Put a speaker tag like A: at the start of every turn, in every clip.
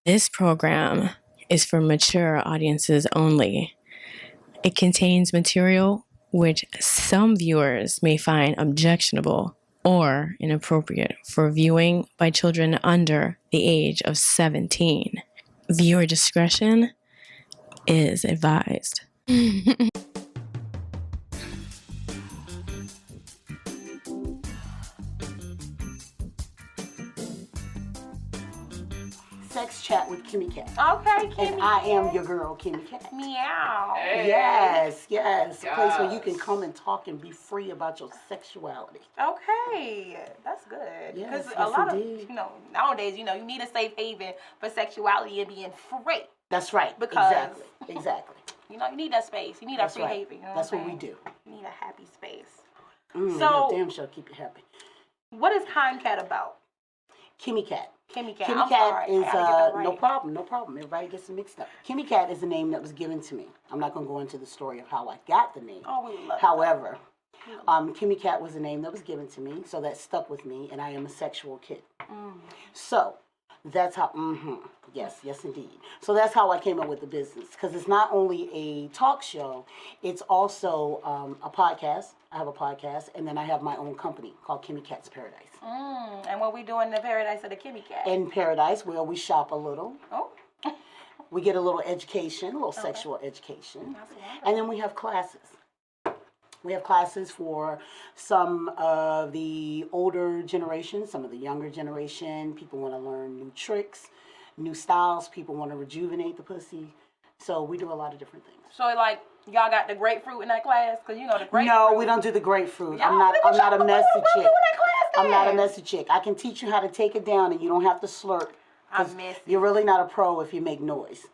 A: This program is for mature audiences only. It contains material which some viewers may find objectionable or inappropriate for viewing by children under the age of 17. Viewer discretion is advised.
B: Sex Chat with Kyme Kat.
C: Okay, Kyme
B: And I am your girl, Kyme Kat.
C: Meow.
D: Hey.
B: Yes. A place where you
D: Yes.
B: can come and talk and be free about your sexuality.
C: Okay, that's good.
B: Yes,
C: a lot
B: indeed.
C: of, nowadays, you need a safe haven for sexuality and being free.
B: That's right.
C: Because-
B: Exactly.
C: You need that space. You need
B: That's
C: that free
B: right.
C: haven. You know
B: That's
C: what
B: what
C: I'm
B: we
C: saying?
B: do.
C: You need a happy space.
B: So damn sure keep you happy.
C: What is Kyme Kat about?
B: Kyme Kat.
C: Kyme Kat.
B: Kyme
C: I'm
B: Kat
C: sorry.
B: is
C: I gotta get that right.
B: no problem. Everybody gets it mixed up. Kyme Kat is a name that was given to me. I'm not going to go into the story of how I got the name.
C: Oh, we would love
B: However, Kyme Kat was a name that was given to me, so that stuck with me, and I am a sexual kid. So that's how. Yes, indeed. So that's how I came up with the business, because it's not only a talk show, it's also a podcast. I have a podcast, and then I have my own company called Kyme Kat's Paradise.
C: And what we do in the paradise of the Kyme Kat?
B: In Paradise, where we shop a little,
C: Oh,
B: we get a little education, a little sexual education,
C: that's wonderful.
B: and then we have classes. We have classes for some of the older generation, some of the younger generation. People want to learn new tricks, new styles. People want to rejuvenate the pussy. So we do a lot of different things.
C: So y'all got the grapefruit in that class? Because the grapefruit.
B: No, we don't do the grapefruit.
C: Y'all-
B: I'm not a messy
C: what we
B: chick.
C: do in that class
B: I'm not a
C: then?
B: messy chick. I can teach you how to take it down and you don't have to slurp.
C: I'm
B: 'cause
C: messy.
B: You're really not a pro if you make noise.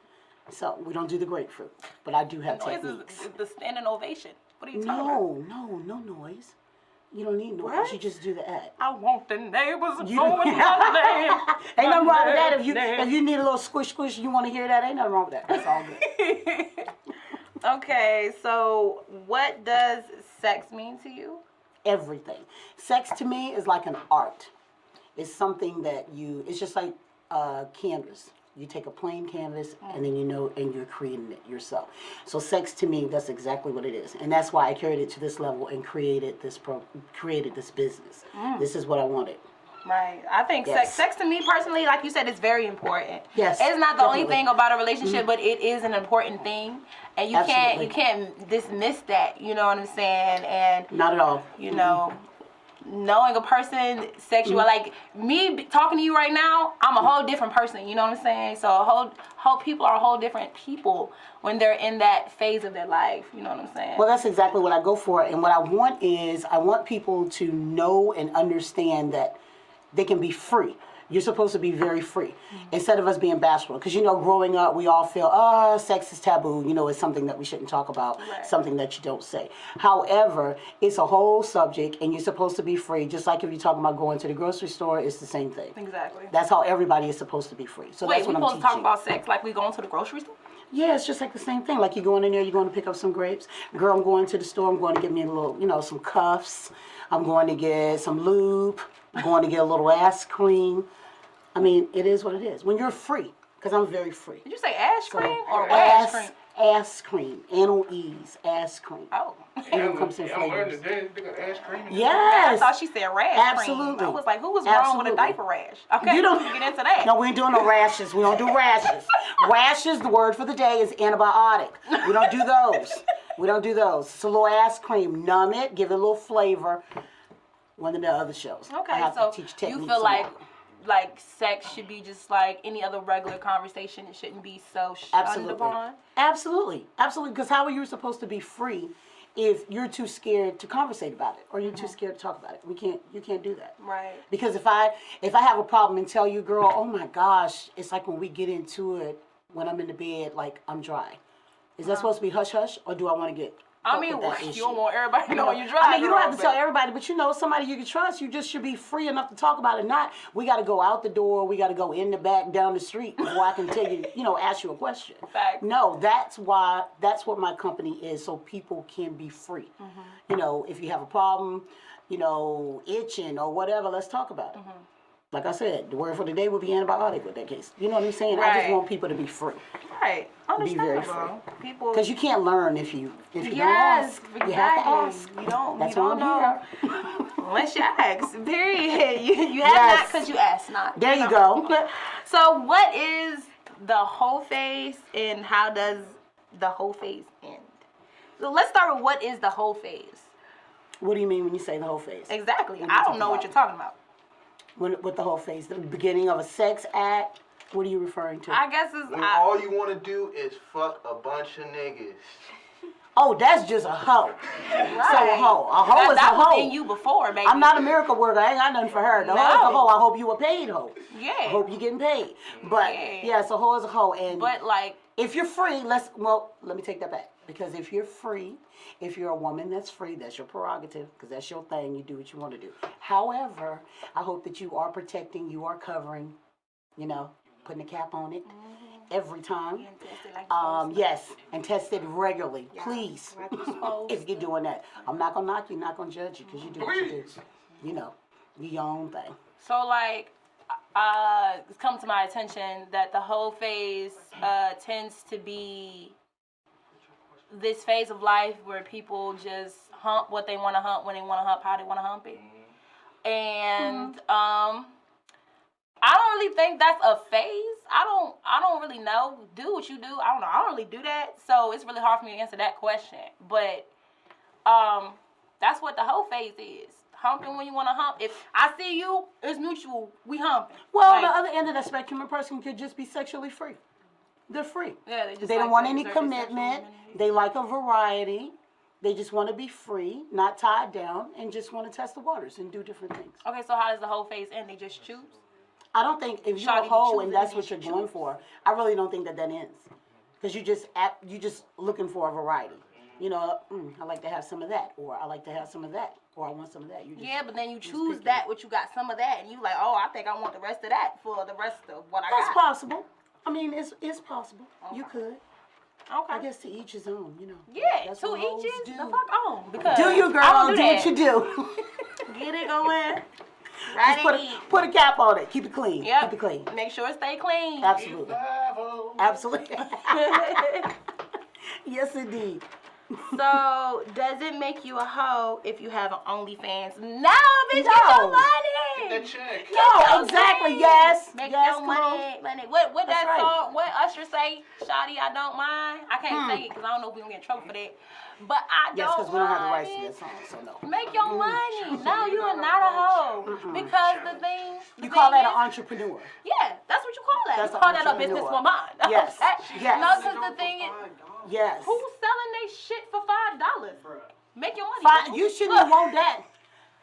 B: So we don't do the grapefruit. But I do have
C: Noise
B: techniques.
C: is the standing ovation. What are you talking about?
B: No noise. You don't need noise.
C: What?
B: You just do the act.
C: I want the neighbors
B: You-
C: going Monday.
B: Ain't nothing wrong with that. If
C: Monday.
B: you need a little squish, you want to hear that, ain't nothing wrong with that. That's all good.
C: Okay, so what does sex mean to you?
B: Everything. Sex to me is like an art. It's something that it's just like canvas. You take a plain canvas and then and you're creating it yourself. So sex to me, that's exactly what it is. And that's why I carried it to this level and created this business. This is what I wanted.
C: Right. I think
B: Yes.
C: sex to me personally, like you said, is very important.
B: Yes,
C: It's not the only
B: definitely.
C: thing about a relationship, but it is an important thing. And you
B: Absolutely.
C: can't dismiss that, you know what I'm saying? And
B: Not at all.
C: knowing a person sexual, like me talking to you right now, I'm a whole different person, you know what I'm saying? So whole people are whole different people when they're in that phase of their life, you know what I'm saying?
B: Well, that's exactly what I go for. And what I want people to know and understand that they can be free. You're supposed to be very free instead of us being bashful. Because, growing up, we all feel, sex is taboo. It's something that we shouldn't talk about,
C: Right.
B: something that you don't say. However, it's a whole subject, and you're supposed to be free. Just like if you're talking about going to the grocery store, it's the same thing.
C: Exactly.
B: That's how everybody is supposed to be free. So
C: Wait,
B: that's
C: we
B: what I'm
C: supposed to
B: teaching.
C: talk about sex like we going to the grocery store?
B: Yeah, it's just like the same thing. Like you're going in there, you're going to pick up some grapes. Girl, I'm going to the store. I'm going to get me a little, some cuffs. I'm going to get some lube. I'm going to get a little ass cream. I mean, it is what it is. When you're free, because I'm very free.
C: Did you say ash cream or rash cream?
B: Ass cream. N-O-E's. Ass cream.
C: Oh.
B: Even comes in
D: I learned
B: flavors.
D: today they got ash cream.
C: I
B: Yes.
C: thought she said rash
B: Absolutely.
C: cream. I was like, who was wrong with a
B: Absolutely.
C: diaper rash? Okay,
B: You don't
C: we can get into that.
B: No, we ain't doing no rashes. We don't do rashes. Rashes, the word for the day is antibiotic. We don't do those. We don't do those. It's a little ass cream. Numb it. Give it a little flavor. One of the other shows. I
C: Okay,
B: have
C: so
B: to teach
C: you
B: techniques
C: feel
B: on
C: like sex should be just like any other regular conversation. It shouldn't be so shunned
B: Absolutely.
C: upon.
B: Absolutely. Because how are you supposed to be free if you're too scared to conversate about it or you're too scared to talk about it? You can't do that.
C: Right.
B: Because if I have a problem and tell you, girl, oh my gosh, it's like when we get into it, when I'm in the bed, like I'm dry. Is that supposed to be hush hush, or do I want to get?
C: I
B: up
C: mean,
B: with that
C: you
B: issue?
C: don't want everybody to know you dry.
B: I mean, you don't have to
C: girl,
B: tell everybody, but somebody you can trust. You just should be free enough to talk about it. Not we got to go out the door, we got to go in the back, down the street before I can tell you, ask you a question.
C: Facts.
B: No, that's what my company is, so people can be free. If you have a problem, itching or whatever, let's talk about it. Like I said, the word for the day would be antibiotic with that case. You know what I'm saying? I just
C: Right.
B: want people to be free.
C: Right.
B: Be very
C: Understandable. People.
B: Because you can't learn if you don't
C: Yes,
B: ask.
C: exactly.
B: You have to ask.
C: You don't.
B: That's
C: you
B: why
C: don't
B: I'm
C: know.
B: here.
C: Unless you ask. Period. You have
B: Yes.
C: not because you asked not.
B: There you go.
C: So what is the whole phase and how does the whole phase end? So let's start with what is the whole phase.
B: What do you mean when you say the whole phase?
C: Exactly.
B: What are you
C: I don't
B: talking
C: know what
B: about?
C: you're talking about.
B: With the whole phase, the beginning of a sex act. What are you referring to?
C: I guess it's
D: When all you want to do is fuck a bunch of niggas.
B: Oh, that's just a hoe.
C: right.
B: So a hoe. A hoe is a
C: that was
B: hoe.
C: in you before, baby.
B: I'm not a miracle worker. I ain't got nothing for her. The hoe is a
C: No.
B: hoe. I hope you a paid hoe.
C: Yeah.
B: I hope you getting paid. But
C: Yeah.
B: so hoe is a hoe. And
C: But like,
B: if you're free, let me take that back. Because if you're free, if you're a woman that's free, that's your prerogative, because that's your thing. You do what you want to do. However, I hope that you are protecting, you are covering, putting a cap on it every time.
C: being tested like you're supposed to.
B: Yes, and test it regularly,
C: Yeah,
B: please.
C: like you're supposed
B: If you're
C: to.
B: doing that, I'm not gonna knock you, not gonna judge you, because you do what you do. Do your own thing.
C: So like, it's come to my attention that the whole phase tends to be this phase of life where people just hump what they want to hump when they want to hump how they want to hump it. And I don't really think that's a phase. I don't really know. Do what you do. I don't know. I don't really do that. So it's really hard for me to answer that question. But that's what the whole phase is. Humping when you want to hump. If I see you, it's mutual. We humping.
B: Well,
C: Like,
B: the other end of the spectrum, a person could just be sexually free. They're free.
C: yeah, they just
B: They don't
C: like
B: want
C: to
B: any
C: exert their
B: commitment.
C: sexual amenity.
B: They like a variety. They just want to be free, not tied down, and just want to test the waters and do different things.
C: Okay, so how does the whole phase end? They just choose?
B: I don't think if you're
C: Shawty
B: a
C: be
B: hoe
C: choosing
B: and that's
C: and
B: what you're
C: she
B: going
C: choose.
B: for, I really don't think that ends, because you just looking for a variety. I like to have some of that, or I like to have some of that, or I want some of that. You just,
C: Yeah, but then you
B: just
C: choose
B: pick
C: that, but you got some of that, and you like, oh, I think I want the rest of that for the rest of what I
B: That's
C: got.
B: possible. I mean, it's possible. You could.
C: Okay.
B: I guess to each his own.
C: Yeah,
B: That's
C: to
B: what hoes
C: each is
B: do.
C: the fuck on. Because
B: Do you, girl?
C: I don't
B: Do what
C: that.
B: you do.
C: Get it going.
B: Just
C: Right.
B: put a cap on it. Keep it clean.
C: Yep.
B: Keep it clean.
C: Make sure it stay clean.
B: Absolutely. Absolutely. Yes, indeed.
C: So, does it make you a hoe if you have an OnlyFans? No, bitch, get
B: No.
C: your money.
D: That check.
B: No, exactly. Yes.
C: Make
B: yes.
C: your
B: Come
C: money,
B: on.
C: money. What
B: That's
C: that
B: right.
C: song? What Usher say? Shawty, I don't mind. I can't say it because I don't know if we gonna get in trouble for that. But I
B: Yes,
C: don't
B: because we don't have the rights to
C: mind
B: that
C: it.
B: song, so no.
C: Make your money. No, you are not a hoe. Because the thing.
B: You call that an
C: is,
B: entrepreneur.
C: Yeah, that's what you call that.
B: That's
C: You
B: an
C: call that a
B: entrepreneur.
C: businesswoman.
B: Yes,
C: Okay?
B: yes.
C: No, because the thing is,
B: Yes.
C: who's selling their shit for $5? Make your money. boo.
B: You shouldn't even want that.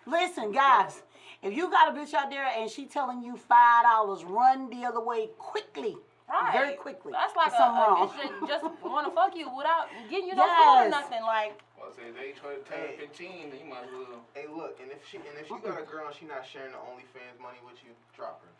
B: Listen, guys, if you got a bitch out there and she telling you $5, run the other way quickly.
C: Right.
B: Very quickly.
C: That's like
B: There's something
C: a
B: wrong.
C: bitch that just want to fuck you without getting you no
B: Yes.
C: food or nothing. Like,
D: Well, say they try to turn 15, then you might as well. Hey, look, and if you got a girl and she not sharing the OnlyFans money with you, drop her.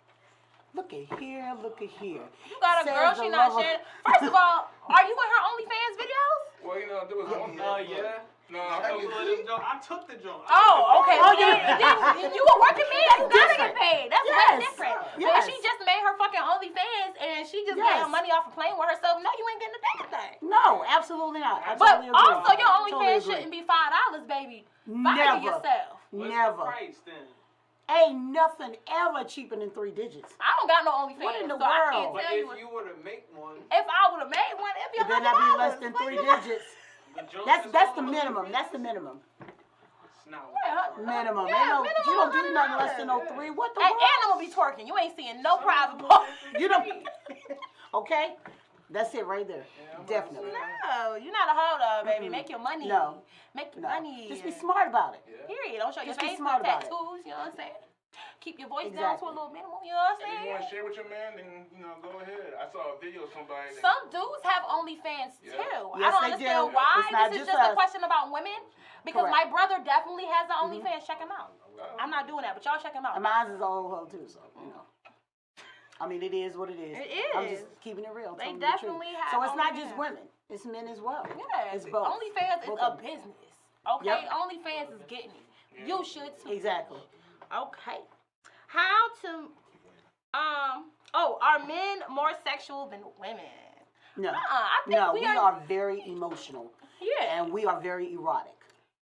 B: Look at here, look at here.
C: you got a
B: Says
C: girl,
B: the
C: she not
B: lover.
C: sharing. First of all, are you in her OnlyFans videos?
D: Well, there was one.
E: Yeah.
D: No,
E: I took the joint.
C: Oh, okay.
B: Oh,
C: Then you a working man, you gotta get paid. That's way
B: Yes.
C: different.
B: Yes.
C: But she just made her fucking OnlyFans and she just made
B: Yes.
C: her money off of playing with herself. No, you ain't getting a damn thing.
B: No, absolutely not. I
C: But
B: totally agree.
C: also, your
B: Totally
C: OnlyFans
B: agree.
C: shouldn't be $5, baby. Fire
B: Never.
C: yourself.
E: What's
B: Never.
E: the price then?
B: Ain't nothing ever cheaper than 3 digits.
C: I don't got no OnlyFans,
B: What in the
C: so I can't
B: world?
E: But
C: tell you.
E: if you were to make one,
C: If I would have made one, it'd be
B: It better not be
C: $100.
B: less than 3
C: What?
B: digits.
E: the joint
B: That's the minimum. That's the minimum.
E: It's not
C: Yeah,
B: Minimum.
C: Yeah,
B: Ain't no,
C: minimum
B: you don't do nothing
C: $100.
B: less than 03. What the
C: And
B: world?
C: I'm gonna be twerking. You ain't seeing no private parts.
B: You don't. Okay? That's it right there. Definitely.
C: No, you're not a hoe though, baby. Make your money.
B: No.
C: Make your
B: No.
C: money.
B: Just be smart about it.
C: Period. Don't show your
B: Just be
C: face,
B: smart
C: no
B: about it.
C: tattoos. You know what I'm saying? Keep your voice down to a
B: Exactly.
C: little minimum. You know what I'm
D: If you
C: saying?
D: want to share with your man, then go ahead. I saw a video of somebody.
C: Some dudes have OnlyFans too.
D: Yeah.
C: I
B: Yes,
C: don't
B: they
C: understand
B: do.
C: why.
B: It's not
C: This is
B: just
C: just a
B: us.
C: question about women. Because
B: Correct.
C: my brother definitely has an OnlyFans. Check him out. I'm not doing that, but y'all check him out.
B: And mine is an old hoe too, so you know. I mean, it is what it is.
C: It
B: I'm
C: is.
B: just keeping it real.
C: They
B: telling you the truth.
C: definitely have
B: So it's not just
C: OnlyFans.
B: women; it's men as well.
C: Yeah,
B: it's both.
C: OnlyFans is
B: Both
C: a
B: of them.
C: business. Okay,
B: Yep.
C: OnlyFans is getting it. You should too.
B: Exactly.
C: Okay. How to are men more sexual than women?
B: No.
C: I think
B: No,
C: we
B: we are very emotional.
C: Yeah.
B: And we are very erotic.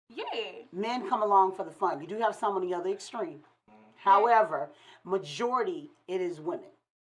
C: Yeah.
B: Men come along for the fun. You do have some on the other extreme. However, majority, it is women.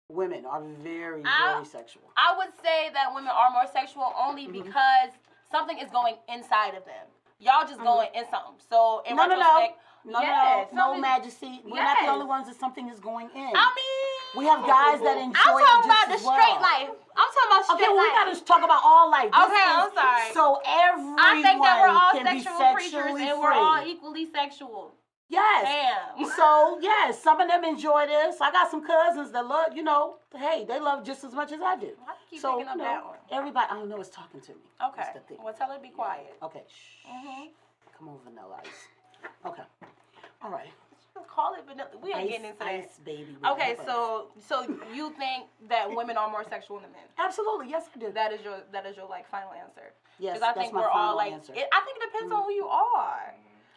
B: Women are very, very sexual.
C: I would say that women are more sexual only because something is going inside of them. Y'all just going in something. So in retrospect,
B: no, Majesty. We're not the only ones that something is going in.
C: I mean,
B: we have guys that enjoy
C: I'm talking
B: it
C: about the
B: just as
C: straight
B: well.
C: life. I'm talking about straight
B: Okay,
C: life.
B: we gotta talk about all life.
C: I'm sorry.
B: So everyone
C: I think that we're all
B: can be
C: sexual creatures
B: sexually
C: and
B: free.
C: we're all equally sexual.
B: Yes.
C: Damn.
B: So, yes, some of them enjoy this. I got some cousins that love, hey, they love just as much as I do.
C: Why you keep
B: So,
C: picking up that one?
B: everybody, I don't know, is talking to me.
C: Okay.
B: That's the thing.
C: Well, tell her to be quiet.
B: Okay. Shh. Come on, Vanilla Ice. Okay. All right.
C: Just call it vanilla. We ain't getting into that.
B: Ice, baby.
C: Okay, so you think that women are more sexual than men?
B: Absolutely, yes, I do.
C: That is your like final answer.
B: Yes,
C: I think
B: that's my
C: we're all
B: final
C: like.
B: answer.
C: I think it depends on who you are.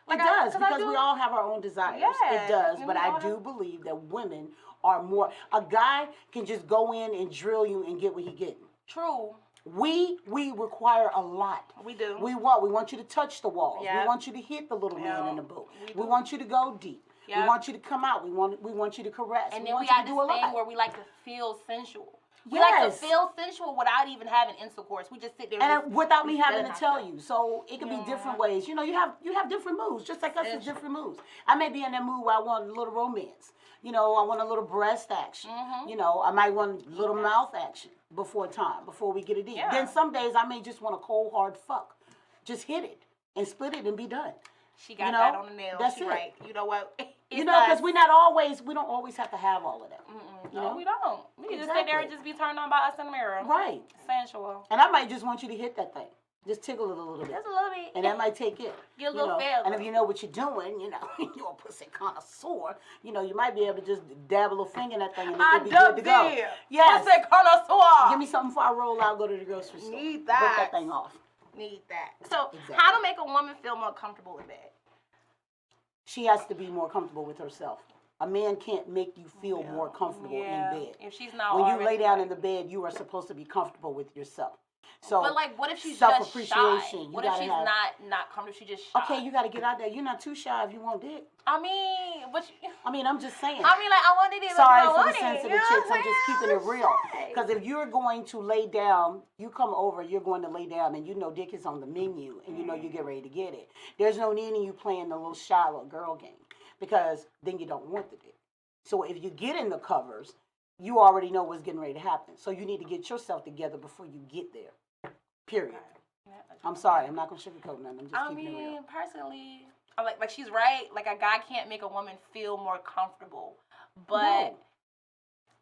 B: It does, because we all have our own desires.
C: Yeah,
B: It does,
C: and
B: but
C: we
B: I
C: all
B: do
C: have-
B: believe that women are more. A guy can just go in and drill you and get what he getting.
C: True.
B: We require a lot.
C: We do.
B: We want you to touch the walls.
C: Yeah.
B: We want you to hit the little man
C: Yeah,
B: in the boot.
C: we
B: We
C: do.
B: want you to go deep.
C: Yeah.
B: We want you to come out. We want you to caress.
C: And
B: we
C: then
B: want
C: we
B: you
C: got
B: to
C: this
B: do a
C: thing
B: lot.
C: where we like to feel sensual. We like to
B: Yes.
C: feel sensual without even having intercourse. We just sit there
B: And
C: just
B: without me having
C: feeling
B: to tell
C: ourselves.
B: you, so it could be different ways. You have different moods, just like us,
C: Yes.
B: is different moods. I may be in that mood where I want a little romance. I want a little breast action. I might want a little mouth action before we get it in.
C: Yeah.
B: Then some days I may just want a cold hard fuck, just hit it and split it and be done.
C: She got that on the nail.
B: That's
C: She
B: it.
C: right. You know what?
B: Because we don't always have to have all of that.
C: No, we don't. We can just sit there and just be turned on by us in the mirror.
B: Right.
C: Sensual.
B: And I might just want you to hit that thing. Just tickle it a little bit.
C: Just a little bit.
B: And that might take it.
C: Get a little feel.
B: And if you know what you're doing, you're a pussy connoisseur, you might be able to just dab a little finger in that thing and it'll be good to go. Yes.
C: Pussy connoisseur.
B: Give me something before I roll out, go to the grocery store.
C: Need
B: Rip
C: that.
B: that thing off.
C: Need that. So,
B: Exactly.
C: how to make a woman feel more comfortable in bed?
B: She has to be more comfortable with herself. A man can't make you feel more comfortable in bed.
C: If she's not
B: When you
C: already
B: lay down
C: like-
B: in the bed, you are supposed to be comfortable with yourself. So,
C: But like, what if she's just
B: self-appreciation,
C: shy?
B: you
C: What if
B: gotta
C: she's
B: have-
C: not comfortable? She's just shy.
B: okay, you got to get out there. You're not too shy if you want dick.
C: I mean,
B: I'm just saying.
C: like, I wanted it.
B: Sorry
C: like, I
B: for the
C: wanted it,
B: sensitive
C: you know
B: chicks.
C: what
B: I'm just keeping it real.
C: saying?
B: Because if you're going to lay down, you come over, you're going to lay down, and dick is on the menu, and you get ready to get it. There's no need in you playing the little shy little girl game, because then you don't want the dick. So if you get in the covers, you already know what's getting ready to happen. So you need to get yourself together before you get there. Period. I'm sorry. I'm not going to sugarcoat nothing. I'm just keeping it real.
C: Personally, I'm like she's right. Like, a guy can't make a woman feel more comfortable, but
B: No.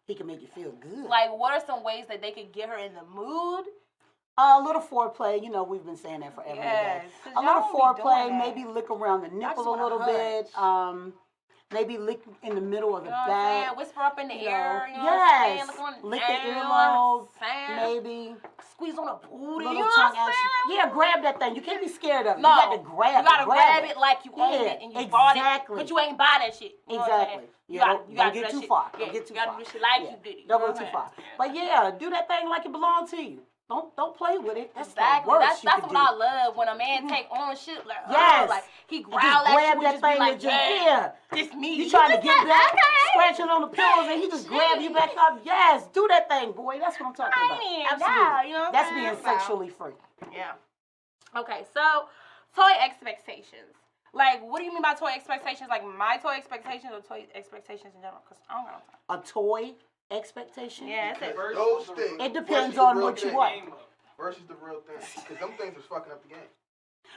B: He can make you feel good.
C: like, what are some ways that they could get her in the mood?
B: A little foreplay, we've been saying that forever.
C: Yes,
B: A
C: 'cause
B: little
C: y'all don't be doing
B: foreplay,
C: that.
B: maybe lick around the nipple
C: just
B: a
C: wanna
B: little bit.
C: hunch.
B: Maybe lick in the middle of the
C: You know what I'm saying?
B: back.
C: Whisper up in the air. You know
B: Yes.
C: what I'm saying?
B: Lick the
C: You know what I'm
B: earlobe,
C: saying?
B: maybe.
C: Squeeze on a booty.
B: Little
C: You know what
B: tongue
C: I'm saying?
B: action. Yeah, grab that thing. You can't be scared of it.
C: No,
B: You got to grab it.
C: You gotta grab it like you own
B: Yeah,
C: it and you bought it,
B: exactly.
C: but you ain't buy that shit. You know what I'm saying?
B: Exactly.
C: You
B: Yeah,
C: gotta
B: don't
C: do
B: get
C: that
B: too
C: shit.
B: far.
C: Yeah,
B: Don't get too
C: you gotta
B: far.
C: do shit like
B: Yeah.
C: you did it.
B: Don't
C: You
B: go
C: know
B: too
C: what
B: far.
C: I'm saying?
B: But yeah, do that thing like it belongs to you. Don't play with it. That's
C: Exactly.
B: the worst
C: That's
B: you
C: what
B: could
C: I
B: do.
C: love when a man take ownership. Like,
B: Yes.
C: like he
B: And
C: growl
B: just
C: at
B: grab
C: you and
B: that
C: just be
B: thing
C: like,
B: with your
C: yeah, this me.
B: You trying to
C: just
B: get
C: like,
B: back,
C: okay.
B: scratching on the pillows, and he just grab you back up. Yes, do that thing, boy. That's what I'm talking
C: I
B: about.
C: mean,
B: Absolutely.
C: yeah, you know what I'm
B: That's
C: saying?
B: being
C: So-
B: sexually free.
C: Yeah. Okay, so toy expectations. Like, what do you mean by toy expectations? Like my toy expectations or toy expectations in general? Because I don't know.
B: A toy expectation?
C: Yeah, it's it.
D: Those things.
B: It depends
D: versus the
B: on
D: real
B: what you
D: thing
B: want.
D: Versus the real thing. Because them things was fucking up the game.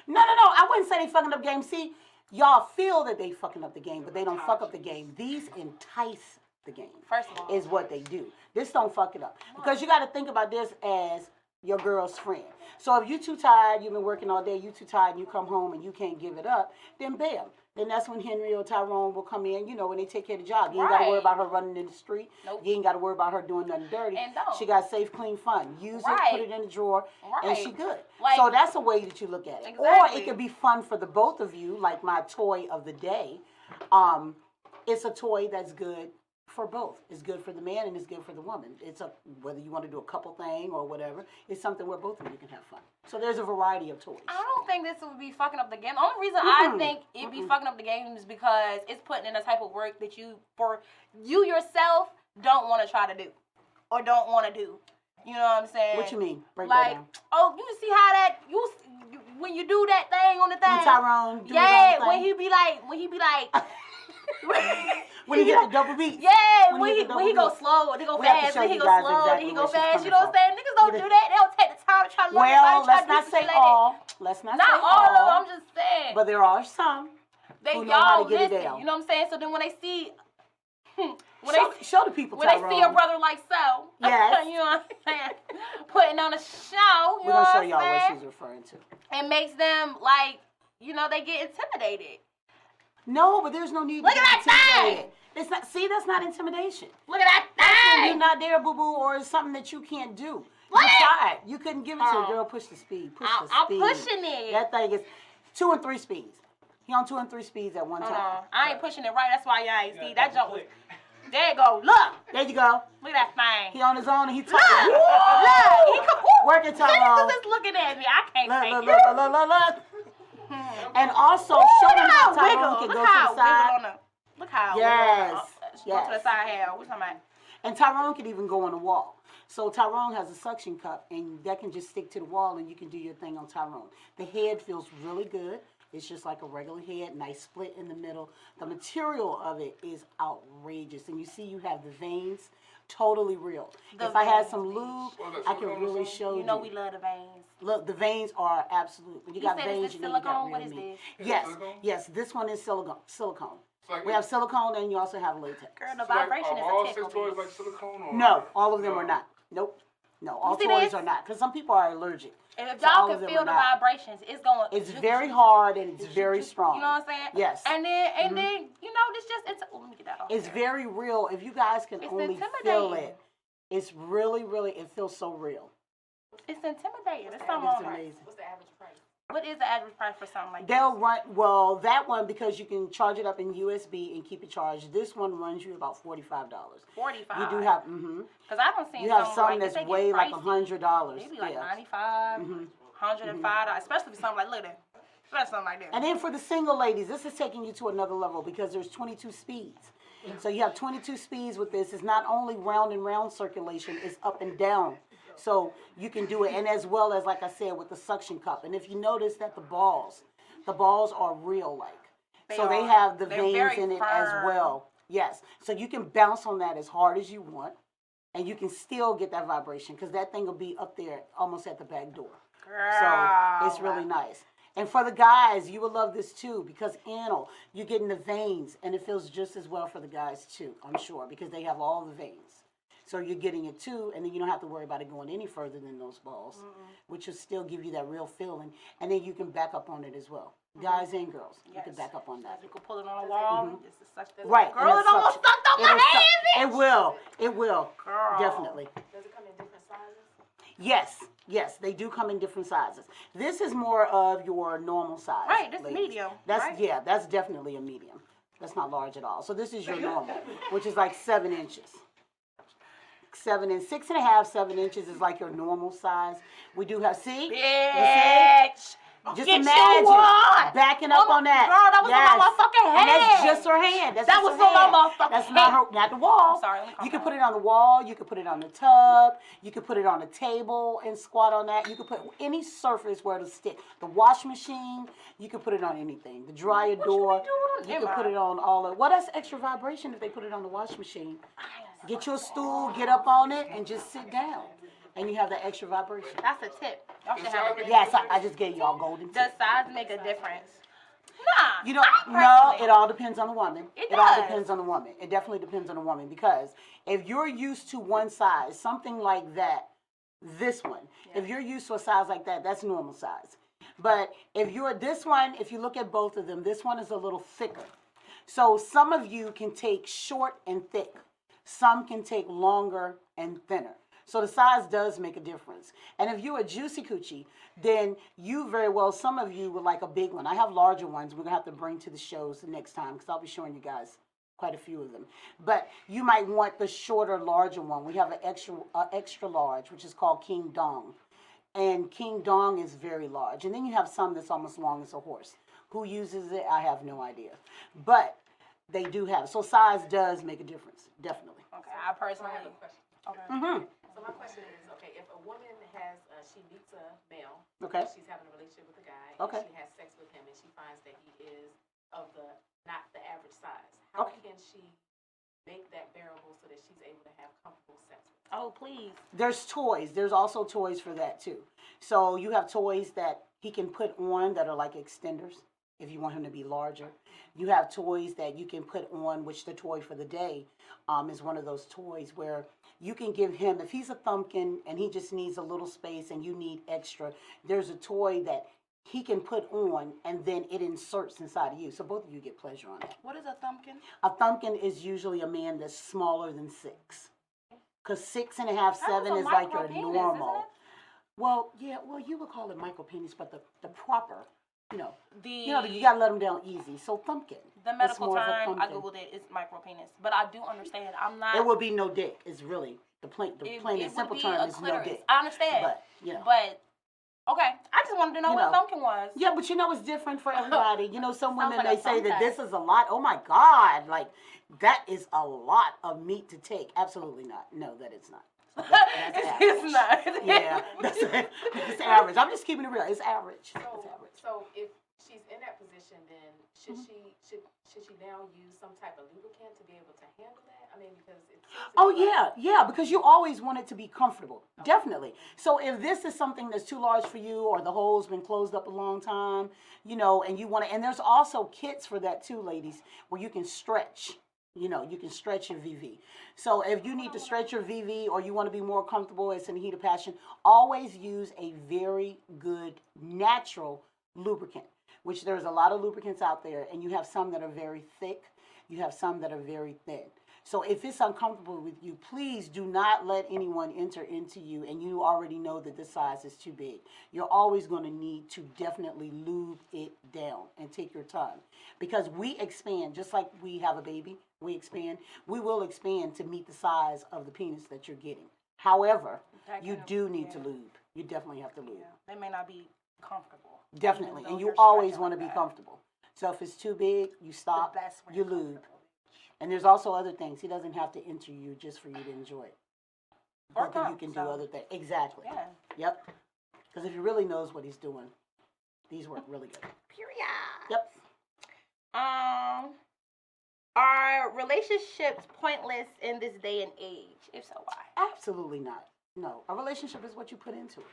B: No. I wouldn't say they fucking up the game. See, y'all feel that they fucking up the game, but they don't fuck up the game. These entice the game.
C: First of all.
B: Is what they do. This don't fuck it up. Because you got to think about this as your girl's friend. So if you too tired, you've been working all day, you too tired, and you come home and you can't give it up, then bail. Then that's when Henry or Tyrone will come in, when they take care of the job. You ain't got to worry
C: Right.
B: about her running in the street.
C: Nope.
B: You ain't got to worry about her doing nothing dirty.
C: And don't.
B: She got safe, clean fun. Use it,
C: Right.
B: put it in the drawer, and
C: Right.
B: she good.
C: Like-
B: So that's a way that you look at it. Or
C: Exactly.
B: it could be fun for the both of you, like my toy of the day. it's a toy that's good for both. It's good for the man and it's good for the woman. It's a whether you want to do a couple thing or whatever. It's something where both of you can have fun. So there's a variety of toys.
C: I don't think this would be fucking up the game. The only reason I think it'd be fucking up the game is because it's putting in a type of work that you yourself don't want to try to do or don't want to do. You know what I'm saying?
B: What you mean? Break
C: like,
B: that down.
C: oh, you see how that when you do that thing on the thing.
B: When Tyrone do his
C: yeah,
B: own
C: when
B: thing.
C: he be like.
B: When he get the double beat.
C: Yeah,
B: When
C: when
B: he
C: he
B: get the double
C: go
B: beat.
C: slow, they go
B: We have to
C: fast,
B: show
C: then he
B: you
C: go
B: guys
C: slow,
B: exactly
C: then he
B: where
C: go
B: she's
C: fast. You
B: coming
C: know what I'm
B: from.
C: saying? Niggas don't do that. They don't take the time to try to learn
B: Well,
C: everybody, try
B: let's
C: to do
B: not
C: some
B: say
C: shit like that.
B: all. Let's not
C: Not
B: say
C: all of them.
B: all.
C: I'm just saying.
B: But there are some
C: They
B: who know how
C: y'all
B: to get it
C: listen.
B: down.
C: You know what I'm saying? So then when they see,
B: show the people,
C: when they
B: Tyrone.
C: see a brother like so,
B: Yes.
C: you know what I'm saying, putting on a show. You
B: We're
C: know
B: going to show
C: what
B: y'all
C: I'm
B: what
C: saying?
B: she's referring to.
C: It makes them like, you know, they get intimidated.
B: No, but there's no need
C: Look
B: to
C: at
B: get
C: that
B: intimidated. It's not, see, that's not intimidation.
C: Look at that
B: When you're
C: thing.
B: not there, boo-boo, or it's something that you can't do.
C: What?
B: You tried. You couldn't give it to
C: Oh.
B: a girl. Push the speed. Push the
C: I'm
B: speed.
C: pushing it.
B: That thing is 2 and 3 speeds. He on 2 and 3 speeds at one
C: Hold
B: time.
C: on. I ain't pushing it right. That's why y'all ain't see. That jump was. There you go. Look.
B: There you go.
C: Look at that thing.
B: He on his own and he
C: Look.
B: talking.
C: Look. He come. Ooh.
B: Work it, Tyrone.
C: Niggas is looking at me. I can't
B: Look,
C: take
B: look,
C: it.
B: look, look, look, look. And also,
C: Ooh,
B: show
C: look
B: them
C: how
B: how Tyrone
C: wiggle.
B: can
C: Look
B: go
C: how
B: to the side.
C: wiggle on the. Look how
B: Yes,
C: wiggle on the. Go to
B: yes.
C: the side here. What you talking about?
B: And Tyrone can even go on the wall. So Tyrone has a suction cup, and that can just stick to the wall, and you can do your thing on Tyrone. The head feels really good. It's just like a regular head, nice split in the middle. The material of it is outrageous, and you see you have the veins, totally real.
C: The
B: if I had
C: veins,
B: some
C: bitch.
B: lube,
D: Well, that's
B: I
D: what
B: could
D: I'm
B: really
D: saying.
B: show you.
C: You know we love the veins.
B: Look, the veins are absolute. When you
C: You
B: got
C: said
B: veins,
C: it's
B: you
C: the
B: know you got
C: silicone?
B: real
C: What is
B: meat.
C: this?
B: Yes,
D: Silicone?
B: yes. This one is silicone.
D: It's like
B: We have silicone, and you also have latex.
C: Girl, the
D: so like,
C: vibration
D: are
C: is
D: all
C: a tickle.
D: sex toys
C: bitch.
D: like silicone or
B: No, all of them
D: No.
B: are not. Nope. No, all
C: see
B: toys
C: this?
B: are not. Because some people are allergic.
C: And if
B: So all
C: y'all
B: of
C: can
B: them
C: feel
B: are
C: the
B: not.
C: vibrations, it's going.
B: It's very hard and it's very
C: You
B: strong.
C: know what I'm saying?
B: Yes.
C: And then you know it's just it's. Oh, let me get that off.
B: It's
C: there.
B: very real. If you guys can
C: It's
B: only feel
C: intimidating.
B: it, it's really, really, it feels so real.
C: It's intimidating. It's
B: It's
C: something wrong.
B: amazing.
C: What is the average price for something like
B: They'll
C: this?
B: run, well, that one, because you can charge it up in USB and keep it charged, this one runs you about $45.
C: 45.
B: You do have,
C: Because I don't see
B: you have
C: some
B: some
C: like
B: that's
C: this, they
B: way
C: get
B: like
C: pricey.
B: $100.
C: They be like
B: Yeah.
C: 95, $105, especially for something like look at that. Especially something like that.
B: And then for the single ladies, this is taking you to another level because there's 22 speeds. So you have 22 speeds with this. It's not only round and round circulation, it's up and down. So you can do it. And as well as, like I said, with the suction cup. And if you notice that the balls are real like. So they
C: are.
B: have the
C: They're
B: veins
C: very
B: in it as
C: firm.
B: well. Yes. So you can bounce on that as hard as you want. And you can still get that vibration because that thing will be up there almost at the back door.
C: Girl.
B: So it's really nice. And for the guys, you will love this too because anal, you're getting the veins and it feels just as well for the guys too, I'm sure, because they have all the veins. So you're getting it too, and then you don't have to worry about it going any further than those balls, which will still give you that real feeling. And then you can back up on it as well. Guys and girls, you can
C: Yes.
B: back up on that.
C: You can pull it on a wall. Just to suck this.
B: Right.
C: Girl,
B: and
C: it almost
B: suction.
C: sucked on my
B: It'll suck-
C: hand, bitch.
B: It will. It will.
C: Girl.
B: Definitely.
F: Does it come in different sizes?
B: Yes. Yes, they do come in different sizes. This is more of your normal size.
C: Right, this is
B: ladies.
C: medium,
B: That's
C: right?
B: Yeah, that's definitely a medium. That's not large at all. So this is your normal, which is like 7 inches. 6.5, 7 inches is like your normal size. We do have, see? You see?
C: Bitch.
B: Just
C: Get
B: imagine
C: your what?
B: backing up on that.
C: Girl, that was on my motherfucking
B: And that's
C: hand.
B: just her hand. That's
C: That
B: just
C: was
B: her
C: on my
B: hand.
C: motherfucking
B: That's not
C: hand.
B: her, not the wall.
C: I'm sorry, let me calm
B: You can
C: down.
B: put it on the wall. You can put it on the tub. You can put it on the table and squat on that. You can put any surface where it'll stick. The wash machine. You can put it on anything. The dryer door.
C: doing?
B: You
C: Never
B: can put
C: mind.
B: it on all of. Well, that's extra vibration if they put it on the wash machine. Get your stool, get up on it, and just sit down, and you have that extra vibration.
C: That's a tip. Y'all should have a
B: Yes, I just gave y'all golden
C: Does
B: tip.
C: size make a difference? Nah.
B: You know,
C: I
B: no,
C: personally-
B: it all depends on the woman.
C: It
B: all
C: does.
B: depends on the woman. It definitely depends on the woman because if you're used to one size, something like that, this one, if you're used to a size like that, that's normal size. But if you're this one, if you look at both of them, this one is a little thicker. So some of you can take short and thick. Some can take longer and thinner. So the size does make a difference. And if you're a juicy coochie, then you very well, some of you would like a big one. I have larger ones we're going to have to bring to the shows the next time because I'll be showing you guys quite a few of them. But you might want the shorter, larger one. We have an extra large, which is called King Dong. And King Dong is very large. And then you have some that's almost long as a horse. Who uses it? I have no idea. But they do have. So size does make a difference, definitely.
C: Okay, I personally.
F: I have a question.
C: Okay.
B: Mm-hmm.
F: So my question is, okay, if a woman has, she meets a male,
B: Okay.
F: she's having a relationship with a guy,
B: Okay.
F: and she has sex with him, and she finds that he is of not the average size. How
B: Okay.
F: can she make that bearable so that she's able to have comfortable sex with him?
C: Oh, please.
B: There's toys. There's also toys for that too. So you have toys that he can put on that are like extenders if you want him to be larger. You have toys that you can put on, which the toy for the day is one of those toys where you can give him, if he's a thumbkin and he just needs a little space and you need extra, there's a toy that he can put on and then it inserts inside of you. So both of you get pleasure on that.
C: What is a thumbkin?
B: A thumbkin is usually a man that's smaller than 6. Because 6.5, 7 is like your normal. Well, yeah, well, you would call it micro penis, but the proper, you gotta let them down easy. So thumbkin.
C: The
B: It's
C: medical
B: more of a
C: term, I
B: thumbkin.
C: googled it, is micro penis. But I do understand. I'm not.
B: It would be no dick. Is really the plain
C: it
B: and
C: would
B: simple
C: be
B: term
C: a
B: is no
C: clitoris.
B: dick.
C: I understand.
B: But
C: But okay, I just wanted to know
B: You
C: what a
B: know.
C: thumbkin was.
B: yeah, but it's different for everybody. Some
C: Sounds
B: women
C: like a
B: they say that
C: thumbtack.
B: this is a lot. Oh my God, like that is a lot of meat to take. Absolutely not. No, that is not. That's average.
C: It's not.
B: Yeah, that's average. I'm just keeping it real. It's average. It's average.
F: So if she's in that position, then should she now use some type of lubricant to be able to handle that? I mean, because it seems to
B: Oh
F: be like-
B: yeah, because you always want it to be comfortable. Definitely. So if this is something that's too large for you, or the hole's been closed up a long time, and you want to, and there's also kits for that too, ladies, where you can stretch. You can stretch your VV. So if you need to stretch your VV or you want to be more comfortable, it's in the heat of passion, always use a very good natural lubricant, which there's a lot of lubricants out there, and you have some that are very thick, you have some that are very thin. So if it's uncomfortable with you, please do not let anyone enter into you and you already know that this size is too big. You're always going to need to definitely lube it down and take your time. Because we expand, just like we have a baby, we expand. We will expand to meet the size of the penis that you're getting. However, you do need to lube. You definitely have to lube.
C: They may not be comfortable.
B: Definitely.
C: Even though
B: And you
C: you're
B: always
C: stretching
B: want to
C: like
B: be
C: that.
B: comfortable. So if it's too big, you stop,
C: The best way
B: you
C: to
B: lube.
C: comfortable.
B: And there's also other things. He doesn't have to enter you just for you to enjoy it.
C: Or
B: But then you
C: come,
B: can do
C: so.
B: other things. Exactly.
C: Yeah.
B: Yep. Because if he really knows what he's doing, these work really good.
C: Period.
B: Yep.
C: Are relationships pointless in this day and age? If so, why?
B: Absolutely not. No. A relationship is what you put into it.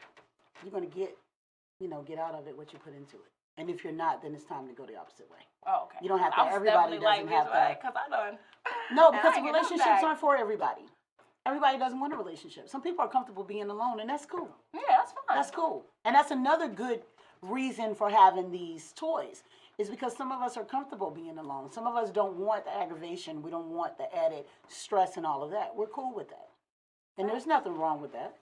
B: You're going to get out of it what you put into it. And if you're not, then it's time to go the opposite way.
C: Oh, okay.
B: You don't have to.
C: I was
B: Everybody
C: definitely
B: doesn't have to.
C: Because I done.
B: No,
C: And I
B: because
C: ain't get no
B: relationships
C: back.
B: aren't for everybody. Everybody doesn't want a relationship. Some people are comfortable being alone, and that's cool.
C: Yeah, that's fine.
B: That's cool. And that's another good reason for having these toys, is because some of us are comfortable being alone. Some of us don't want the aggravation. We don't want the added stress and all of that. We're cool with that. And there's nothing wrong with that.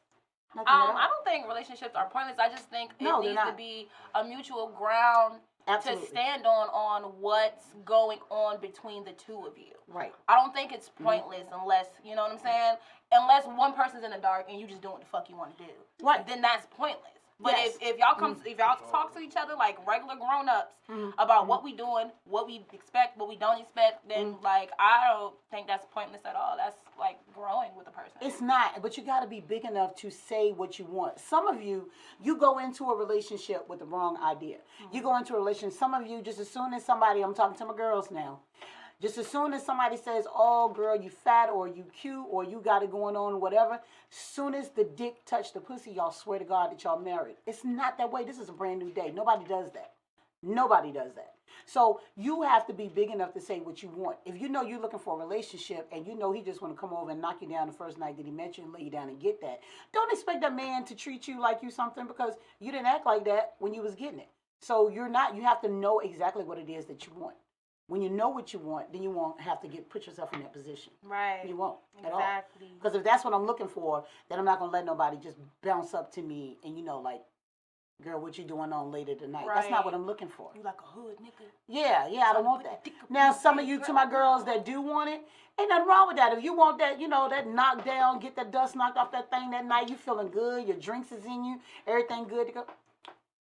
B: Nothing at all.
C: I don't think relationships are pointless. I just think
B: No,
C: it
B: they're
C: needs to
B: not.
C: be a mutual ground
B: Absolutely.
C: to stand on what's going on between the two of you.
B: Right.
C: I don't think it's pointless unless, you know what I'm saying? Unless one person's in the dark and you just doing what the fuck you want to do.
B: Right.
C: Then that's pointless. But
B: Yes.
C: if y'all if y'all talk to each other like regular grown-ups about what we doing, what we expect, what we don't expect, then like I don't think that's pointless at all. That's like growing with a person.
B: It's not, but you got to be big enough to say what you want. Some of you go into a relationship with the wrong idea. You go into a relationship, some of you, just as soon as somebody, I'm talking to my girls now, just as soon as somebody says, oh, girl, you fat or you cute or you got it going on or whatever, soon as the dick touch the pussy, y'all swear to God that y'all married. It's not that way. This is a brand new day. Nobody does that. Nobody does that. So you have to be big enough to say what you want. If you know you're looking for a relationship and you know he just want to come over and knock you down the first night that he met you and lay you down and get that, don't expect that man to treat you like you something because you didn't act like that when you was getting it. So you have to know exactly what it is that you want. When you know what you want, then you won't have to put yourself in that position.
C: Right.
B: You won't at all.
C: Exactly.
B: Because if that's what I'm looking for, then I'm not going to let nobody just bounce up to me and, girl, what you doing on later tonight? That's not
C: Right.
B: what I'm looking for.
C: You like a hood nigga.
B: Yeah, I don't want that. Now, some of you, to my girls that do want it, ain't nothing wrong with that. If you want that, that knockdown, get that dust knocked off that thing that night, you feeling good, your drinks is in you, everything good to go,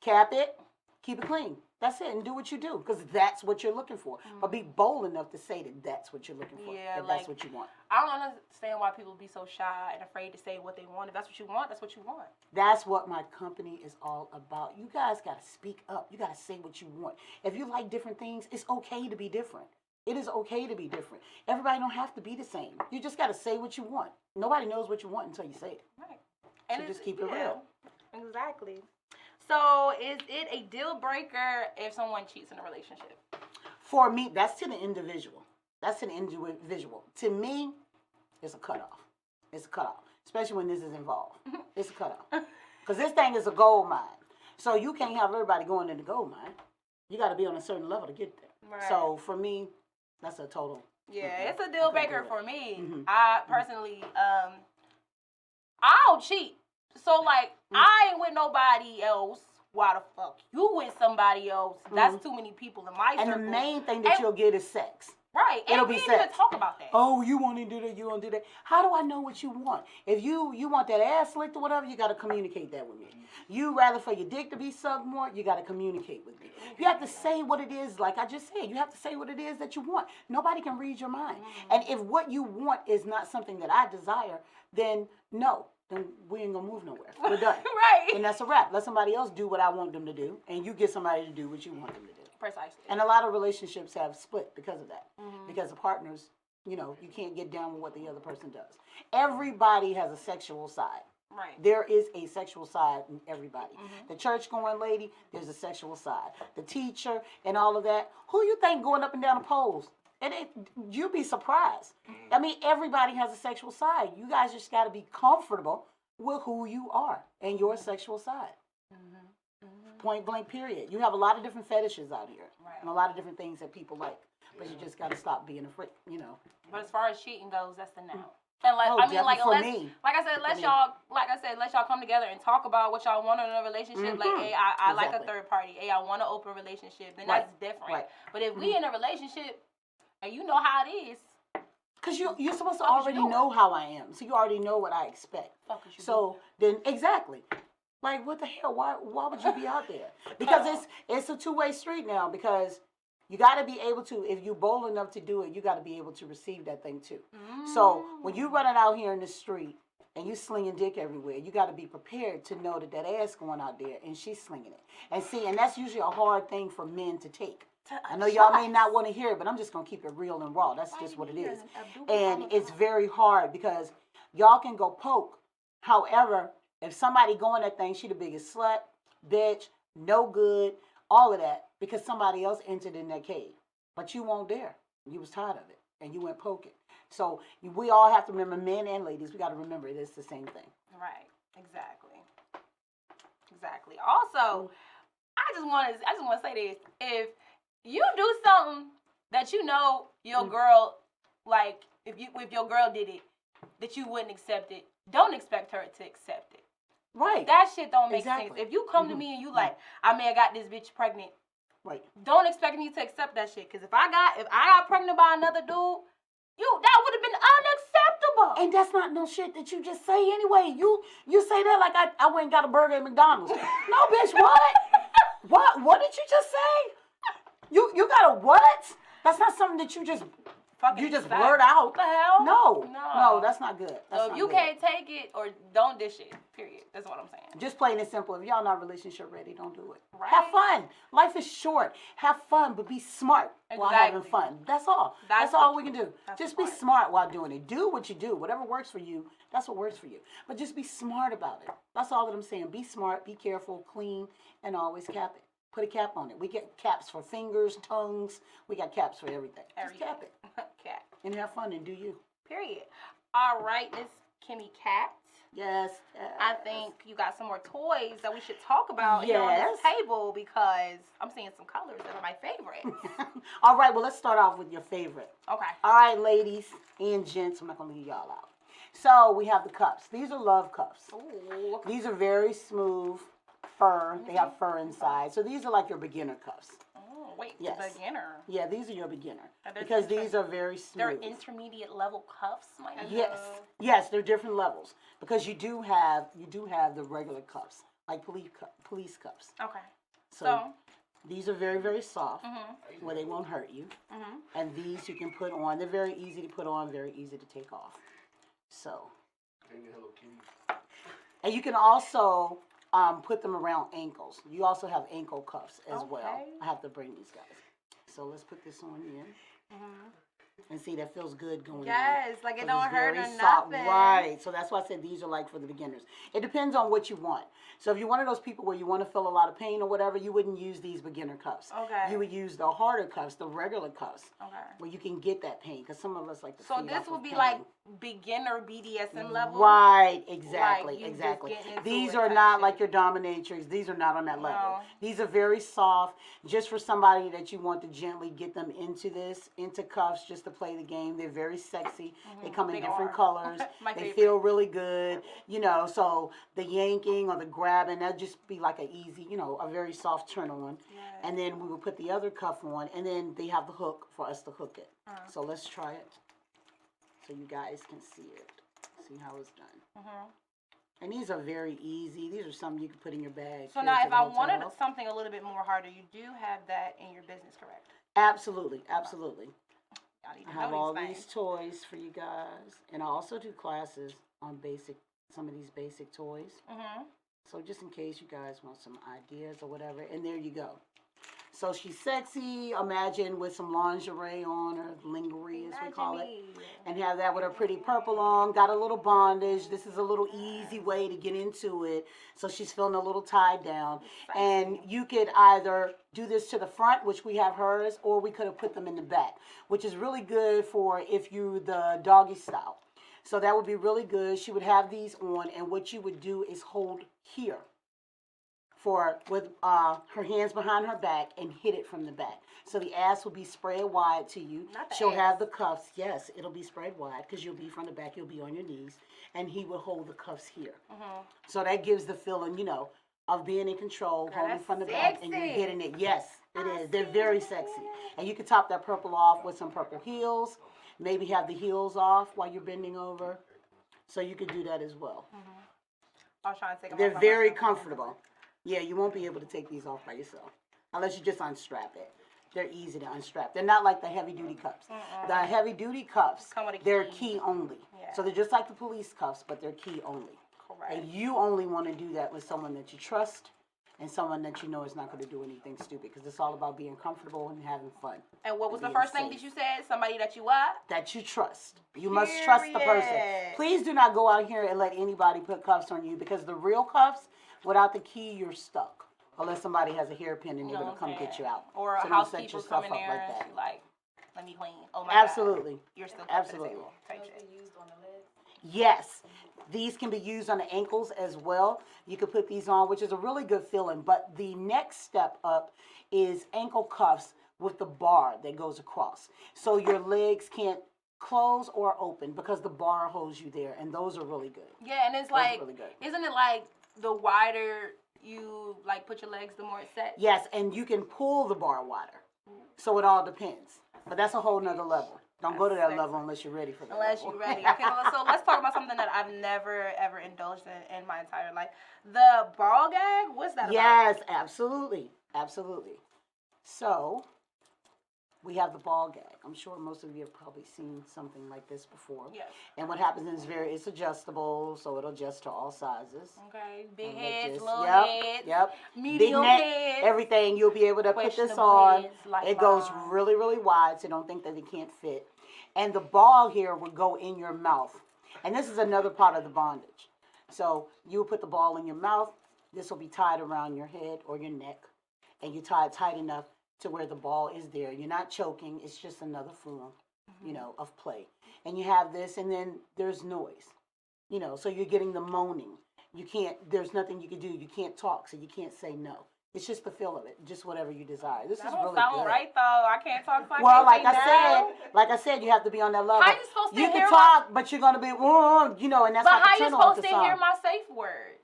B: cap it, keep it clean. That's it, and do what you do, because that's what you're looking for. But be bold enough to say that that's what you're looking for,
C: Yeah,
B: if that's what you want.
C: I don't understand why people be so shy and afraid to say what they want. If that's what you want, that's what you want.
B: That's what my company is all about. You guys got to speak up. You got to say what you want. If you like different things, it's okay to be different. It is okay to be different. Everybody don't have to be the same. You just got to say what you want. Nobody knows what you want until you say it.
C: Right.
B: So
C: And
B: just keep it real.
C: Exactly. So is it a deal breaker if someone cheats in a relationship?
B: For me, that's to the individual. That's to the individual. To me, it's a cutoff. It's a cutoff, especially when this is involved. It's a cutoff. Because this thing is a gold mine. So you can't have everybody going in the gold mine. You got to be on a certain level to get there.
C: Right.
B: So for me, that's a total.
C: Yeah, it's a deal breaker for me.
B: Mhm.
C: I personally, I don't cheat. So like, I ain't with nobody else. Why the fuck you with somebody else? That's too many people in my
B: And
C: circle.
B: the main thing that you'll get is sex.
C: Right.
B: It'll
C: And
B: be
C: we didn't even
B: sex.
C: talk about that.
B: Oh, you want to do that? You want to do that? How do I know what you want? If you want that ass licked or whatever, you got to communicate that with me. You rather for your dick to be sucked more, you got to communicate with me. You have to say what it is, like I just said. You have to say what it is that you want. Nobody can read your mind. And if what you want is not something that I desire, then no. Then we ain't gonna move nowhere. We're done.
C: Right.
B: And that's a wrap. Let somebody else do what I want them to do, and you get somebody to do what you want them to do.
C: Precisely.
B: And a lot of relationships have split because of that. Because the partners, you can't get down with what the other person does. Everybody has a sexual side.
C: Right.
B: There is a sexual side in everybody. The church-going lady, there's a sexual side. The teacher and all of that. Who you think going up and down the poles? And you'd be surprised. I mean, everybody has a sexual side. You guys just got to be comfortable with who you are and your sexual side. Point blank, period. You have a lot of different fetishes out here.
C: Right.
B: And a lot of different things that people like. But you just got to stop being afraid,
C: But as far as cheating goes, that's the no. And like,
B: Oh,
C: I mean, like,
B: definitely for
C: unless,
B: me.
C: like I said, let y'all come together and talk about what y'all want in a relationship. Like, hey, I like a
B: Exactly.
C: third party. Hey, I want an open relationship. Then
B: Right.
C: that's different.
B: Right.
C: But if we in a relationship and you know how it is,
B: Because you're supposed to
C: Fuck is you
B: already
C: doing?
B: know how I am. So you already know what I expect.
C: fuck is you
B: So then, exactly. Like, what the hell? Why would you be out there? Because it's a two-way street now. Because you got to be able to, if you're bold enough to do it, you got to be able to receive that thing too. So when you running out here in the street and you slinging dick everywhere, you got to be prepared to know that ass going out there and she's slinging it. And see, and that's usually a hard thing for men to take. I know y'all may not want to hear it, but I'm just going to keep it real and raw. That's just what it is. And it's very hard because y'all can go poke. However, if somebody going that thing, she the biggest slut, bitch, no good, all of that, because somebody else entered in that cave. But you won't dare. You was tired of it, and you went poking. So we all have to remember, men and ladies, we got to remember it is the same thing.
C: Right. Exactly. Also, I just want to say this: if you do something that you know your girl, like if your girl did it, that you wouldn't accept it, don't expect her to accept it.
B: Right.
C: That shit don't make
B: Exactly.
C: sense. If you come to me and you like, I may have got this bitch pregnant,
B: Right.
C: don't expect me to accept that shit. Cause if I got pregnant by another dude, that would have been unacceptable.
B: And that's not no shit that you just say anyway. You say that like I went and got a burger at McDonald's. No, bitch, what? What did you just say? You got a what? That's not something that you just blurt out.
C: What the hell?
B: No, that's not good. That's
C: So
B: not
C: if you
B: good.
C: can't take it or don't dish it, period. That's what I'm saying.
B: Just plain and simple. If y'all not relationship ready, don't do it.
C: Right.
B: Have fun. Life is short. Have fun, but be smart while having
C: Exactly.
B: fun. That's all.
C: That's
B: That's all
C: the
B: we can do.
C: That's
B: Just
C: the
B: be
C: part.
B: smart while doing it. Do what you do. Whatever works for you, that's what works for you. But just be smart about it. That's all that I'm saying. Be smart, be careful, clean, and always cap it. Put a cap on it. We get caps for fingers, tongues. We got caps for everything. Just cap it.
C: Cat.
B: And have fun and do you.
C: Period. All right, Miss Kyme Kat.
B: Yes.
C: I think you got some more toys that we should talk about here on this table because I'm seeing some colors that are my favorite.
B: All right, well, let's start off with your favorite.
C: Okay.
B: All right, ladies and gents, I'm not going to leave y'all out. So we have the cups. These are love cups.
C: Ooh.
B: These are very smooth, fur. They have fur inside. So these are like your beginner cuffs.
C: Oh, wait,
B: Yes.
C: the beginner.
B: Yeah, these are your beginner.
C: Are
B: Because
C: there
B: these are very
C: They're
B: smooth.
C: intermediate level cuffs, my
B: Yes, yes, they're different levels because you do have the regular cuffs like police cuffs.
C: Okay.
B: So these are very, very soft
C: Mm-hmm.
B: where they won't hurt you,
C: Mm-hmm.
B: and these you can put on. They're very easy to put on, very easy to take off. So, and you can also put them around ankles. You also have ankle cuffs as well.
C: Okay.
B: I have to bring these guys. So let's put this on here. And see, that feels good going on.
C: Yes, like it
B: 'Cause
C: don't
B: it's
C: hurt
B: very
C: or
B: soft.
C: nothing.
B: Right. So that's why I said these are like for the beginners. It depends on what you want. So if you're one of those people where you want to feel a lot of pain or whatever, you wouldn't use these beginner cuffs.
C: Okay.
B: You would use the harder cuffs, the regular cuffs,
C: Okay.
B: where you can get that pain. Because some of us like to
C: So
B: feed
C: this
B: off
C: would
B: of
C: be
B: pain.
C: like beginner BDSM level.
B: Right, exactly,
C: Like, you just
B: exactly.
C: getting into
B: These
C: it
B: are
C: type
B: not
C: shit.
B: like your dominatrix. These are not on that level.
C: No.
B: These are very soft, just for somebody that you want to gently get them into cuffs, just to play the game. They're very sexy. They come in
C: Big
B: different
C: arm.
B: colors.
C: My
B: They
C: favorite.
B: feel really good, so the yanking or the grabbing, that'd just be like an easy, a very soft turn on.
C: Yes.
B: And then we will put the other cuff on, and then they have the hook for us to hook it. So let's try it so you guys can see it. See how it's done. And these are very easy. These are something you can put in your bag.
C: So
B: carry
C: now,
B: to
C: if
B: the
C: I
B: hotel.
C: wanted something a little bit more harder, you do have that in your business, correct?
B: Absolutely, absolutely.
C: I need to
B: I have
C: know
B: all
C: these
B: these
C: things.
B: toys for you guys, and I also do classes on some of these basic toys. So just in case you guys want some ideas or whatever, and there you go. So she's sexy, imagine with some lingerie on, or lingerie as we call it, and have that with her pretty purple on, got a little bondage. This is a little easy way to get into it, so she's feeling a little tied down. And you could either do this to the front, which we have hers, or we could have put them in the back, which is really good for if you the doggy style. So that would be really good. She would have these on, and what you would do is hold here with her hands behind her back and hit it from the back. So the ass will be spread wide to you.
C: Not the
B: She'll have
C: ass.
B: the cuffs. Yes, it'll be spread wide because you'll be from the back. You'll be on your knees, and he will hold the cuffs here. So that gives the feeling, of being in control, holding
C: that's
B: from the back, and you're
C: sexy.
B: hitting it. Yes, it is. They're very sexy. And you can top that purple off with some purple heels. Maybe have the heels off while you're bending over. So you could do that as well.
C: I was trying to take them
B: They're
C: off by
B: very
C: myself.
B: comfortable. Yeah, you won't be able to take these off by yourself unless you just unstrap it. They're easy to unstrap. They're not like the heavy duty cuffs. The heavy duty cuffs,
C: Come with a
B: they're
C: key.
B: key only.
C: Yeah.
B: So they're just like the police cuffs, but they're key only.
C: Correct.
B: And you only want to do that with someone that you trust and someone that you know is not going to do anything stupid, because it's all about being comfortable and having fun.
C: And what was the
B: being
C: first thing
B: safe.
C: that you said? Somebody that you what?
B: That you trust. You must trust the person.
C: Period.
B: Please do not go out here and let anybody put cuffs on you, because the real cuffs, without the key, you're stuck. Unless somebody has a hairpin and they're going to come get you out.
C: Or a
B: So don't set
C: housekeeper
B: yourself
C: come in
B: up
C: there
B: like
C: and
B: that.
C: she like, let me clean. Oh my
B: Absolutely.
C: God. You're still
B: Absolutely.
C: to the table. Type
F: Those
C: shit.
F: be used on the legs.
B: Yes. These can be used on the ankles as well. You could put these on, which is a really good feeling. But the next step up is ankle cuffs with the bar that goes across. So your legs can't close or open because the bar holds you there. And those are really good.
C: Yeah, and it's
B: Those are
C: like,
B: really good.
C: isn't it like the wider you like put your legs, the more it's set?
B: Yes, and you can pull the bar wider. So it all depends. But that's a whole nother level. Don't go to that
C: That's
B: level unless you're ready for that
C: Unless
B: level.
C: you're ready. Okay, so let's talk about something that I've never ever indulged in my entire life. The ball gag. What's that about?
B: Yes, absolutely. Absolutely. So, we have the ball gag. I'm sure most of you have probably seen something like this before.
C: Yes.
B: And what happens is it's adjustable, so it'll adjust to all sizes.
C: Okay. Big
B: And it
C: heads,
B: just-
C: little
B: yep,
C: heads,
B: Yep.
C: medium
B: Big neck,
C: heads,
B: everything. You'll be able to put this
C: questionable
B: on.
C: heads, like
B: It goes
C: mine.
B: really, really wide, so don't think that it can't fit. And the ball here would go in your mouth. And this is another part of the bondage. So you will put the ball in your mouth. This will be tied around your head or your neck. And you tie it tight enough to where the ball is there. You're not choking. It's just another form, of play. And you have this, and then there's noise. So you're getting the moaning. There's nothing you can do. You can't talk, so you can't say no. It's just the feel of it, just whatever you desire. This
C: That
B: is
C: don't
B: really
C: sound
B: good.
C: right though. I can't talk. So
B: Well,
C: I can't say no.
B: like I said, you have to be on that level.
C: How you supposed to
B: You
C: hear
B: can talk, but you're gonna be, and that's
C: But
B: like
C: how
B: a
C: you
B: turn on
C: supposed
B: to
C: to
B: some.
C: hear my safe word?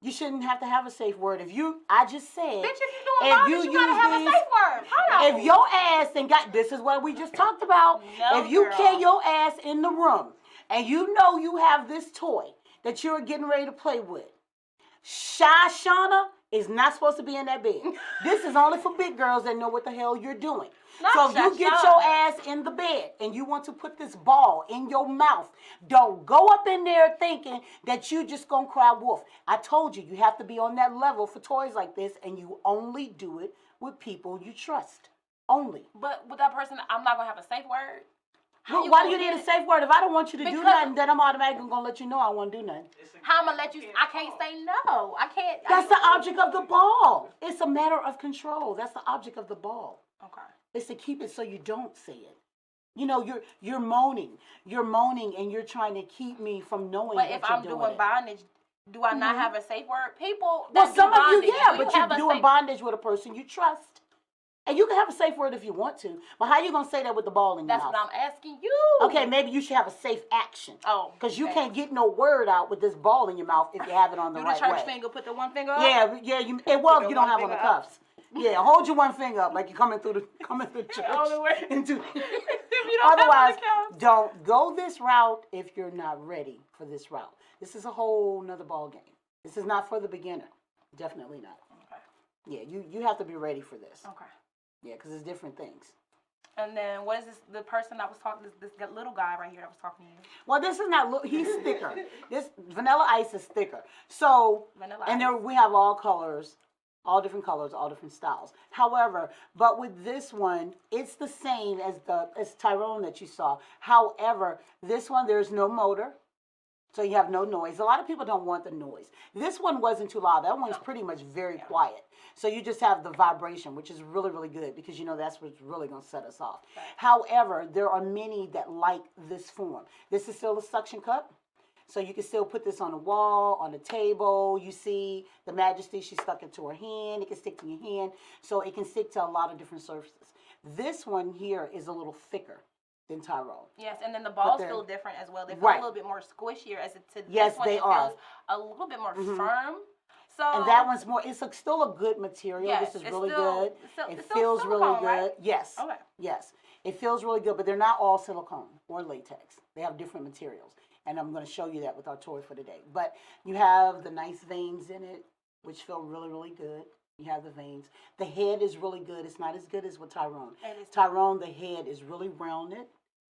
B: You shouldn't have to have a safe word. I just said,
C: Bitch, if you doing bondage, you gotta have a safe word. Hold on.
B: if your ass and got, this is what we just talked about.
C: No,
B: if you
C: girl.
B: carry your ass in the room and you know you have this toy that you're getting ready to play with, Shy Shauna is not supposed to be in that bed. This is only for big girls that know what the hell you're doing.
C: Not
B: So if you get
C: Shauna.
B: your ass in the bed and you want to put this ball in your mouth, don't go up in there thinking that you just gonna cry wolf. I told you, you have to be on that level for toys like this, and you only do it with people you trust. Only.
C: But with that person, I'm not gonna have a safe word.
B: Well, why do you need a safe word? If I don't want you to do
C: Because-
B: nothing, then I'm automatically gonna let you know I won't do nothing.
C: How I'm gonna let you? I can't say no. I can't.
B: That's the object of the ball. It's a matter of control. That's the object of the ball.
C: Okay.
B: It's to keep it so you don't say it. You know, you're moaning, and you're trying to keep me from knowing.
C: But
B: that
C: if
B: you're
C: I'm
B: doing
C: doing
B: it.
C: bondage, do I not have a safe word? People.
B: Well,
C: that
B: some
C: do
B: of you,
C: bondage,
B: yeah,
C: do
B: but
C: have
B: you're
C: a
B: doing
C: safe-
B: bondage with a person you trust, and you can have a safe word if you want to. But how you gonna say that with the ball in your
C: That's
B: mouth?
C: what I'm asking you.
B: Okay, maybe you should have a safe action.
C: Oh,
B: Because you
C: okay.
B: can't get no word out with this ball in your mouth if you have it on the
C: Do
B: right
C: the church
B: way.
C: finger, put the one finger up?
B: Yeah, it was.
C: the
B: You don't
C: one
B: have on the
C: finger up.
B: cuffs. Yeah, hold your one finger up like you're coming through church.
C: only way.
B: Into,
C: If you don't have
B: otherwise,
C: on the cuffs.
B: don't go this route if you're not ready for this route. This is a whole nother ball game. This is not for the beginner. Definitely not.
C: Okay.
B: Yeah, you have to be ready for this.
C: Okay.
B: Yeah, because it's different things.
C: And then what is this? The person that was talking, this little guy right here that was talking to you.
B: Well, this is not. He's thicker. This Vanilla Ice is thicker. So,
C: Vanilla
B: and
C: Ice.
B: there we have all colors, all different colors, all different styles. However, but with this one, it's the same as Tyrone that you saw. However, this one there's no motor. So you have no noise. A lot of people don't want the noise. This one wasn't too loud. That one's pretty much very quiet. So you just have the vibration, which is really, really good because you know that's what's really going to set us off.
C: Right.
B: However, there are many that like this form. This is still a suction cup. So you can still put this on the wall, on the table. You see the Majesty, she stuck it to her hand. It can stick to your hand. So it can stick to a lot of different surfaces. This one here is a little thicker than Tyrone.
C: Yes, and then the balls
B: they're-
C: feel different as well. They feel
B: Right.
C: a little bit more squishier as it to
B: Yes,
C: this one.
B: they
C: It
B: are.
C: feels a little bit more firm. So
B: And that one's more, still a good material.
C: Yes,
B: This is
C: it's
B: really
C: still-
B: good.
C: it's still-
B: It
C: it's still
B: feels really
C: silicone,
B: good.
C: right?
B: Yes.
C: Okay.
B: Yes. It feels really good, but they're not all silicone or latex. They have different materials. And I'm going to show you that with our toy for today. But you have the nice veins in it, which feel really, really good. You have the veins. The head is really good. It's not as good as with Tyrone.
C: It is.
B: Tyrone, the head is really rounded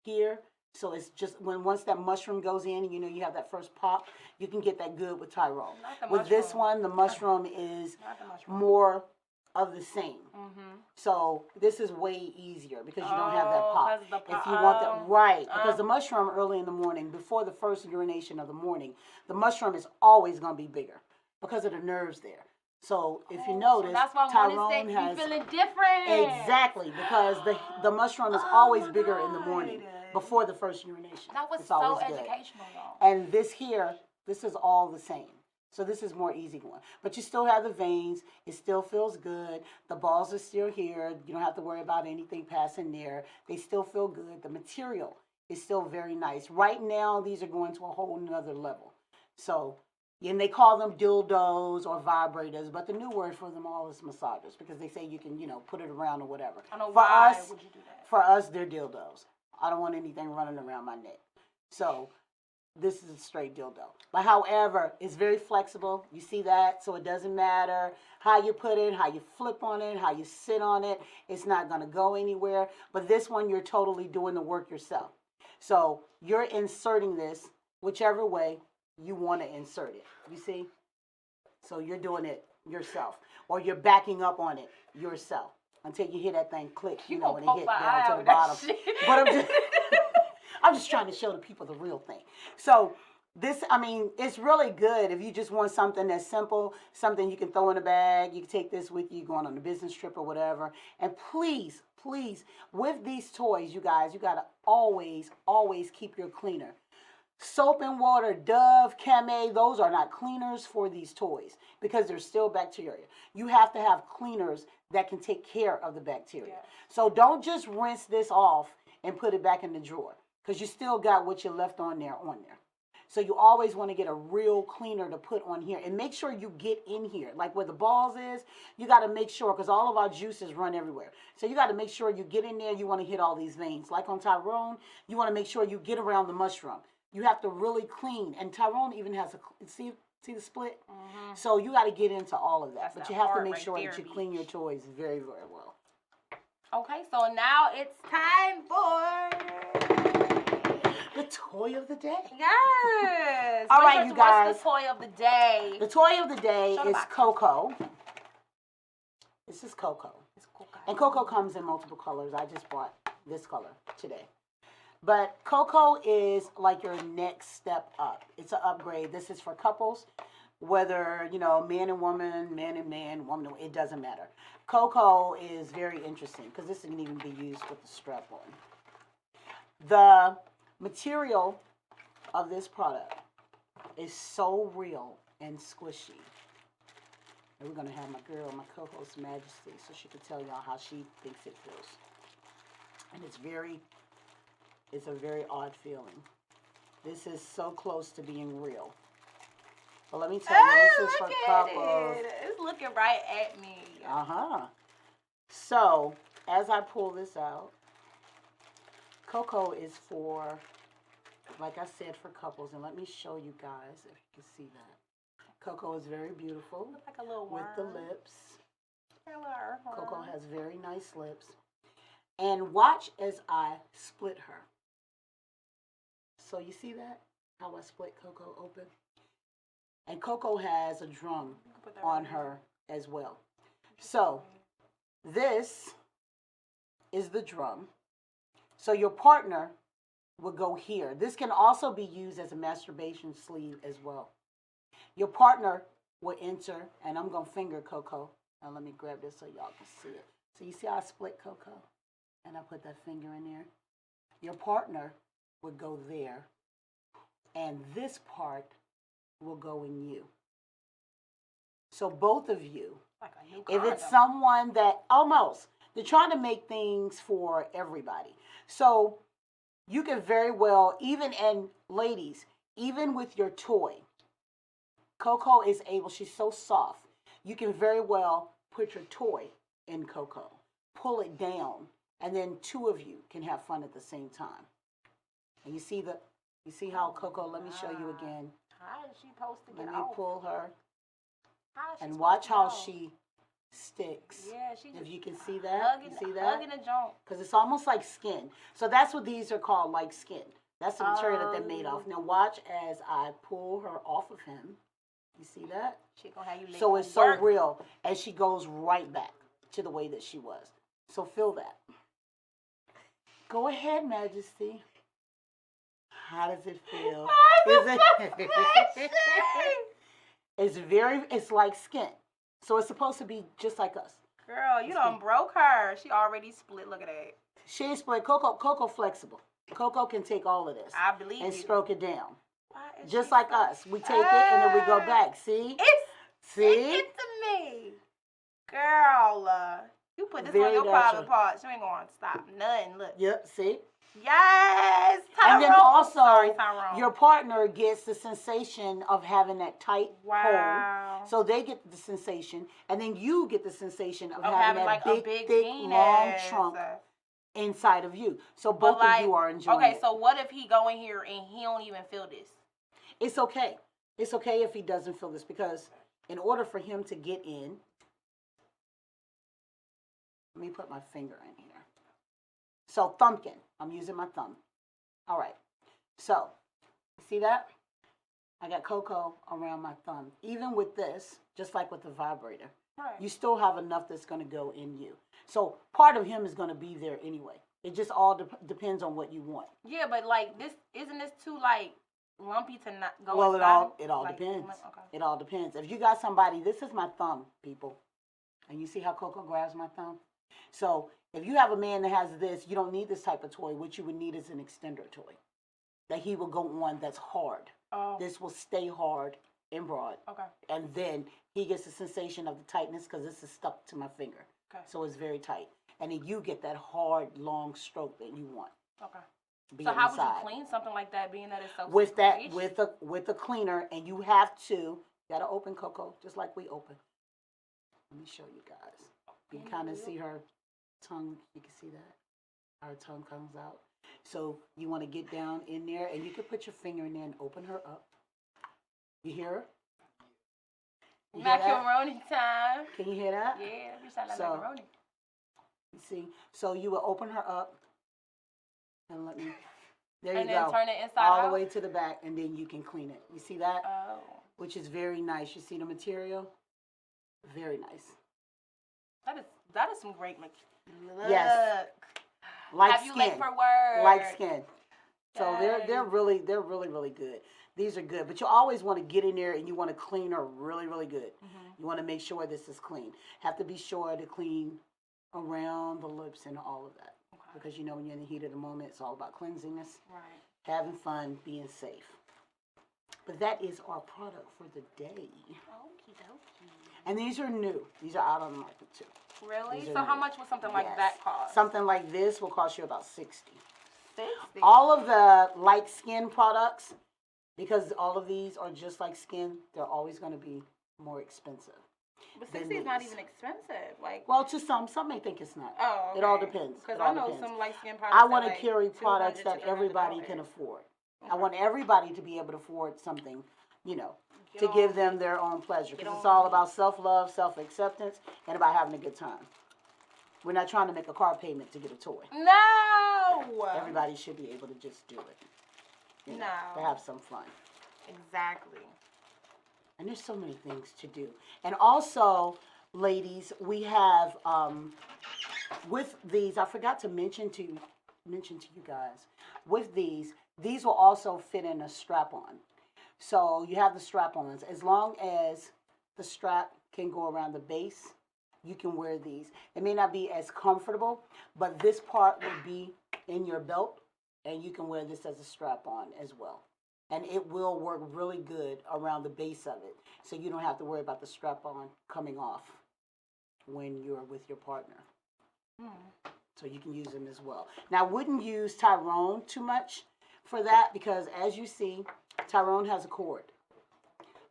B: here. So it's just once that mushroom goes in and you know you have that first pop, you can get that good with Tyrone.
C: Not the
B: With this
C: mushroom.
B: one, the mushroom is
C: Not the mushroom.
B: more of the same.
C: Mm-hmm.
B: So this is way easier because you don't have that
C: Oh,
B: pop.
C: 'cause the
B: If
C: pop-
B: you want that, right,
C: oh.
B: because the mushroom early in the morning, before the first urination of the morning, the mushroom is always going to be bigger because of the nerves there. So if you
C: So
B: notice,
C: that's why
B: Tyrone
C: one is
B: has
C: feeling different.
B: exactly because the mushroom is always bigger in the morning
C: God.
B: before the first urination.
C: That was
B: It's
C: so
B: always good.
C: educational, y'all.
B: And this here, this is all the same. So this is more easy one. But you still have the veins. It still feels good. The balls are still here. You don't have to worry about anything passing there. They still feel good. The material is still very nice. Right now, these are going to a whole nother level. So, and they call them dildos or vibrators, but the new word for them all is massagers because they say you can, put it around or whatever.
C: I don't know
B: For
C: why
B: us,
C: would you do that?
B: for us, they're dildos. I don't want anything running around my neck. So this is a straight dildo. But however, it's very flexible. You see that? So it doesn't matter how you put it, how you flip on it, how you sit on it. It's not going to go anywhere. But this one, you're totally doing the work yourself. So you're inserting this whichever way you want to insert it. You see? So you're doing it yourself. Or you're backing up on it yourself until you hear that thing click,
C: You
B: when
C: gonna
B: it hit
C: poke my eye
B: down
C: out
B: to the
C: with that
B: bottom.
C: shit.
B: But I'm just trying to show the people the real thing. So this, it's really good if you just want something that's simple, something you can throw in a bag. You can take this with you going on a business trip or whatever. And please, with these toys, you guys, you got to always keep your cleaner. Soap and water, Dove, Kyme, those are not cleaners for these toys because there's still bacteria. You have to have cleaners that can take care of the bacteria.
C: Yeah.
B: So don't just rinse this off and put it back in the drawer because you still got what you left on there. So you always want to get a real cleaner to put on here. And make sure you get in here. Like where the balls is, you got to make sure, because all of our juices run everywhere. So you got to make sure you get in there. You want to hit all these veins. Like on Tyrone, you want to make sure you get around the mushroom. You have to really clean. And Tyrone even has a, see the split? So you got to get into all of that.
C: That's
B: But you
C: that
B: have to
C: part
B: make
C: right
B: sure
C: there,
B: that you clean your toys very, very well.
C: Okay, so now it's time for
B: The toy of the day.
C: yes.
B: All right, you guys.
C: What's the toy of the day?
B: The toy of the day
C: Show the
B: is
C: box.
B: Coco. This is Coco.
C: It's cool, guys.
B: And Coco comes in multiple colors. I just bought this color today. But Coco is like your next step up. It's an upgrade. This is for couples, whether, you know, man and woman, man and man, woman, it doesn't matter. Coco is very interesting because this can even be used with the strap on. The material of this product is so real and squishy. And we're going to have my girl, my co-host Majesty, so she can tell y'all how she thinks it feels. And it's a very odd feeling. This is so close to being real. But let me tell you, this is for couples.
C: It's looking right at me.
B: So, as I pull this out, Coco is for, like I said, for couples. And let me show you guys if you can see that. Coco is very beautiful
C: Looks like a little
B: with the
C: worm.
B: lips.
C: Hello.
B: Coco has very nice lips. And watch as I split her. So you see that? How I split Coco open? And Coco has a drum on her as well. So this is the drum. So your partner would go here. This can also be used as a masturbation sleeve as well. Your partner will enter, and I'm going to finger Coco. Now let me grab this so y'all can see it. So you see how I split Coco? And I put that finger in there. Your partner would go there, and this part will go in you. So both of you,
C: Like a new
B: if
C: car,
B: it's
C: though.
B: someone that almost, they're trying to make things for everybody. So you can very well, even, and ladies, even with your toy, Coco is able, she's so soft, you can very well put your toy in Coco, pull it down, and then two of you can have fun at the same time. And you see how Coco, let me show you again.
C: How is she supposed to
B: Let
C: get
B: me
C: off?
B: pull her
C: How is she
B: and
C: supposed
B: watch
C: to
B: how
C: get off?
B: she sticks.
C: Yeah, she just
B: If you can see that,
C: hugging,
B: you see that?
C: hugging the joint.
B: Because it's almost like skin. So that's what these are called, like skin. That's the material that they're made of. Now watch as I pull her off of him. You see that?
C: She gonna have you late
B: So
C: for
B: it's so
C: work.
B: real, and she goes right back to the way that she was. So feel that. Go ahead, Majesty. How does it feel? It's like skin. So it's supposed to be just like us.
C: Girl, you done broke her. She already split. Look at that.
B: She ain't split. Coco flexible. Coco can take all of this
C: I believe
B: and
C: you.
B: stroke it down.
C: Why is
B: Just
C: she
B: like
C: so-
B: us. We take it and then we go back. See? See?
C: It's to me. Girl, you put this on
B: Very
C: your
B: natural.
C: private parts. You ain't gonna stop nothing. Look.
B: Yep, see?
C: Yes, Tyrone.
B: And then also,
C: Sorry, Tyrone.
B: your partner gets the sensation of having that tight
C: Wow.
B: hold. So they get the sensation, and then you get the sensation of
C: Of
B: having that
C: like
B: big,
C: a big
B: thick,
C: penis.
B: long trunk inside of you. So
C: But
B: both
C: like,
B: of you are enjoying
C: okay,
B: it.
C: so what if he go in here and he don't even feel this?
B: It's okay. It's okay if he doesn't feel this, because in order for him to get in, let me put my finger in here. So thumbkin. I'm using my thumb. All right. So, see that? I got Coco around my thumb. Even with this, just like with the vibrator,
C: Right.
B: you still have enough that's going to go in you. So part of him is going to be there anyway. It just all depends on what you want.
C: Yeah, but like this, isn't this too like lumpy to not go
B: Well,
C: inside?
B: it all
C: Like,
B: depends.
C: Okay.
B: It all depends. If you got somebody, this is my thumb, people. And you see how Coco grabs my thumb? So if you have a man that has this, you don't need this type of toy. What you would need is an extender toy that he will go on that's hard.
C: Oh.
B: This will stay hard and broad.
C: Okay.
B: And then he gets the sensation of the tightness because this is stuck to my finger.
C: Okay.
B: So it's very tight. And then you get that hard, long stroke that you want.
C: Okay.
B: being
C: So how would
B: inside.
C: you clean something like that, being that it's so
B: With that,
C: squished?
B: with a cleaner, and you have to gotta open Coco just like we open. Let me show you guys. You can kind of see her tongue. You can see that her tongue comes out. So you want to get down in there, and you can put your finger in there and open her up. You hear her? You hear that?
C: Macaroni time.
B: Can you hear that?
C: Yeah, we sound like
B: So-
C: macaroni.
B: You see? So you will open her up, and let me. There you
C: And then
B: go.
C: turn it inside
B: All
C: out.
B: the way to the back, and then you can clean it. You see that?
C: Oh.
B: Which is very nice. You see the material? Very nice.
C: That is some great material.
B: Yes. Like
C: Have you
B: skin.
C: late for work?
B: Like skin. So they're
C: Yes.
B: really good. These are good, but you always want to get in there and you want to clean her really good. You want to make sure this is clean. Have to be sure to clean around the lips and all of that, because you know when you're in the heat of the moment, it's all about cleansiness,
C: Right.
B: having fun, being safe. But that is our product for the day.
C: Okie dokie.
B: And these are new. These are out on the market too.
C: Really?
B: These are
C: So how
B: new.
C: much would something like
B: Yes.
C: that cost?
B: Something like this will cost you about 60.
C: 60.
B: All of the light skin products, because all of these are just like skin, they're always going to be more expensive.
C: But
B: than
C: 60 is not
B: these.
C: even expensive. Like,
B: Well, to some may think it's not.
C: oh, okay.
B: It all depends.
C: Because
B: It
C: I
B: all
C: know
B: depends.
C: some light skin products.
B: I want to
C: like
B: carry products
C: $200
B: that
C: to
B: everybody
C: $300.
B: can afford. I
C: Okay.
B: want everybody to be able to afford something, you know,
C: Get
B: to
C: on
B: give
C: me.
B: them their own pleasure.
C: Get
B: Because it's
C: on
B: all
C: me.
B: about self-love, self-acceptance, and about having a good time. We're not trying to make a car payment to get a toy.
C: No!
B: Everybody should be able to just do it. You know,
C: No.
B: to have some fun.
C: Exactly.
B: And there's so many things to do. And also, ladies, we have with these. I forgot to mention to you guys. With these will also fit in a strap-on. So you have the strap-ons. As long as the strap can go around the base, you can wear these. It may not be as comfortable, but this part will be in your belt, and you can wear this as a strap-on as well. And it will work really good around the base of it. So you don't have to worry about the strap-on coming off when you're with your partner. So you can use them as well. Now, I wouldn't use Tyrone too much for that, because as you see, Tyrone has a cord.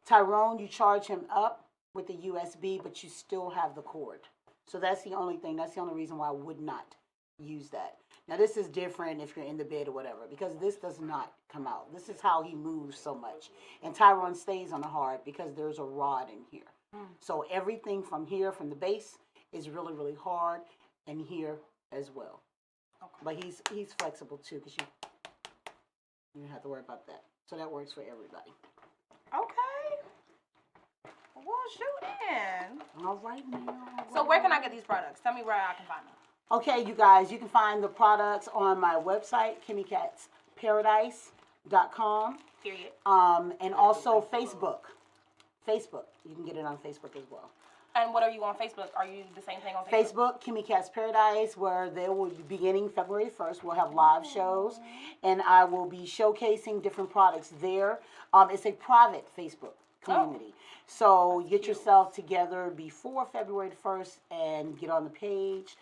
B: Tyrone, you charge him up with the USB, but you still have the cord. So that's the only thing. That's the only reason why I would not use that. Now, this is different if you're in the bed or whatever, because this does not come out. This is how he moves so much. And Tyrone stays on the hard because there's a rod in here. So everything from here, from the base, is really hard, and here as well.
C: Okay.
B: But he's flexible too, because you don't have to worry about that. So that works for everybody.
C: Okay. Well, shoot in.
B: All right, now.
C: So where can I get these products? Tell me where I can find them.
B: Okay, you guys, you can find the products on my website, Kymekat'sParadise.com.
C: Period.
B: And also Facebook. Facebook. You can get it on Facebook as well.
C: And what are you on Facebook? Are you the same thing on Facebook?
B: Facebook, Kyme Kat's Paradise, where they will be beginning February 1st. We'll have live shows, and I will be showcasing different products there. It's a private Facebook community. So get yourself together before February 1st and get on the page.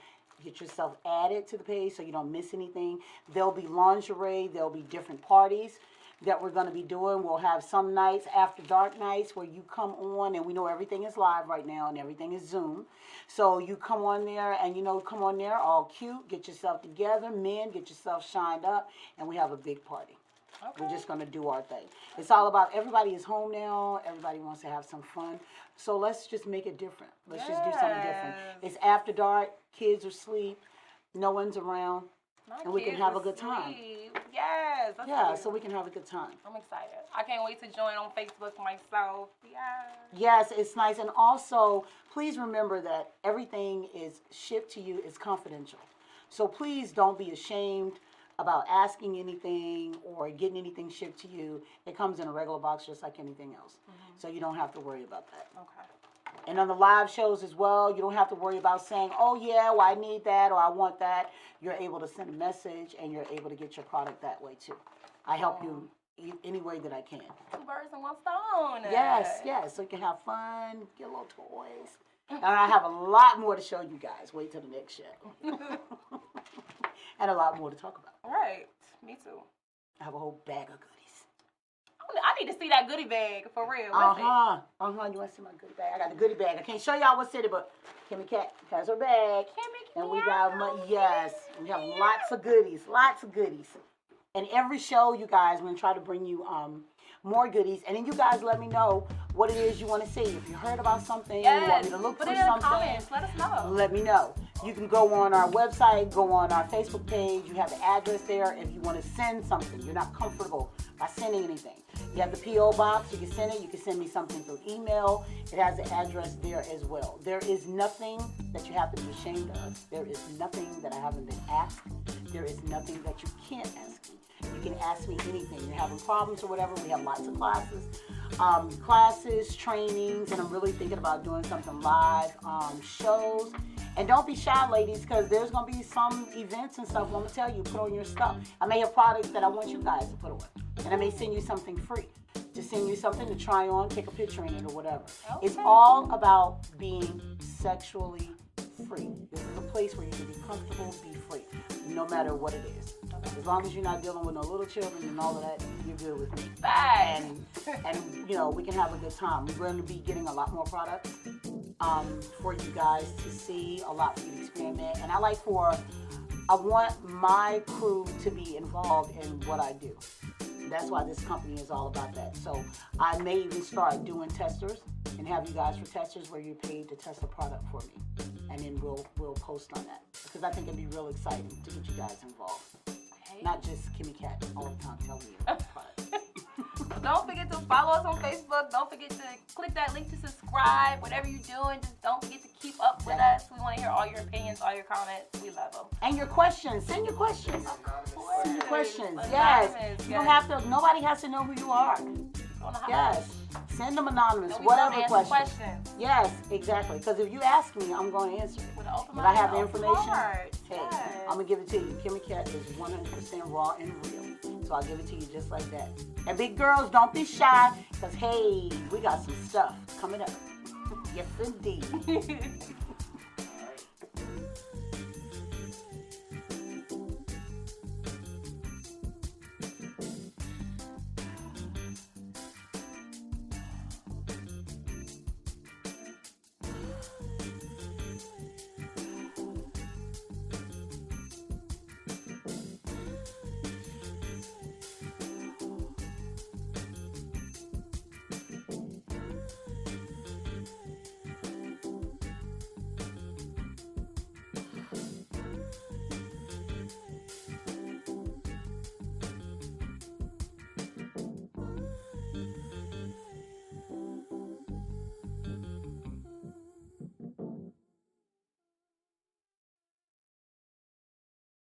B: Get yourself added to the page so you don't miss anything. There'll be lingerie. There'll be different parties that we're going to be doing. We'll have some nights, after dark nights, where you come on, and we know everything is live right now and everything is Zoom. So you come on there, and come on there all cute, get yourself together, men, get yourself shined up, and we have a big party.
C: Okay.
B: We're just going to do our thing. It's all about, everybody is home now, everybody wants to have some fun. So let's just make it different. Let's just do something different. It's after dark, kids are asleep, no one's around.
C: My
B: And we can
C: kids
B: have a
C: are
B: good time.
C: asleep. Yes. That's
B: Yeah,
C: cute.
B: so we can have a good time.
C: I'm excited. I can't wait to join on Facebook myself. Yeah.
B: Yes, it's nice. And also, please remember that everything is shipped to you is confidential. So please don't be ashamed about asking anything or getting anything shipped to you. It comes in a regular box just like anything else. So you don't have to worry about that.
C: Okay.
B: And on the live shows as well, you don't have to worry about saying, oh yeah, well I need that or I want that. You're able to send a message and you're able to get your product that way too. I help you any way that I can.
C: 2 birds in 1 stone.
B: Yes, yes. So you can have fun, get little toys. And I have a lot more to show you guys. Wait till the next show. And a lot more to talk about.
C: Right. Me too.
B: I have a whole bag of goodies.
C: I need to see that goodie bag for real.
B: You want to see my goodie bag? I got the goodie bag. I can't show y'all what city, but Kyme Kat has her bag. And we got we have lots of goodies, And every show, you guys, we're gonna try to bring you more goodies, and then you guys let me know what it is you want to see. If you heard about something, you want me to look for
C: put it in the
B: something,
C: comments. Let us know.
B: let me know. You can go on our website, go on our Facebook page. You have the address there. If you want to send something, you're not comfortable by sending anything. You have the P.O. box. You can send it. You can send me something through email. It has the address there as well. There is nothing that you have to be ashamed of. There is nothing that I haven't been asked. There is nothing that you can't ask me. You can ask me anything. You're having problems or whatever. We have lots of classes, trainings, and I'm really thinking about doing something live, shows. And don't be shy, ladies, because there's going to be some events and stuff. I'm going to tell you, put on your stuff. I may have products that I want you guys to put on. And I may send you something free. To send you something to try on, take a picture in it or whatever. Okay. It's all about being sexually free. This is a place where you can be comfortable, be free, no matter what it is. As long as you're not dealing with no little children and all of that, you're good with me. And you know, we can have a good time. We're going to be getting a lot more products for you guys to see, a lot for you to experiment. And I want my crew to be involved in what I do. That's why this company is all about that. So I may even start doing testers and have you guys for testers where you're paid to test a product for me. And then we'll post on that. Because I think it'd be real exciting to get you guys involved. Okay. Not just Kyme Kat all the time telling me about the product.
C: Don't forget to follow us on Facebook. Don't forget to click that link to subscribe. Whatever you're doing, just don't forget to keep up with us. We want to hear all your opinions, all your comments. We love them.
B: And your questions. Send your questions. Send your questions.
C: Anonymous,
B: Yes. You don't have to. Nobody has to know who you are. Yes. Send them anonymous. Whatever questions. Yes, exactly. Because if you ask me, I'm going to answer it. If I have the information, hey, I'm going to give it to you. Kyme Kat is 100% raw and real. So I'll give it to you just like that. And big girls, don't be shy. Because, hey, we got some stuff coming up. Yes, indeed.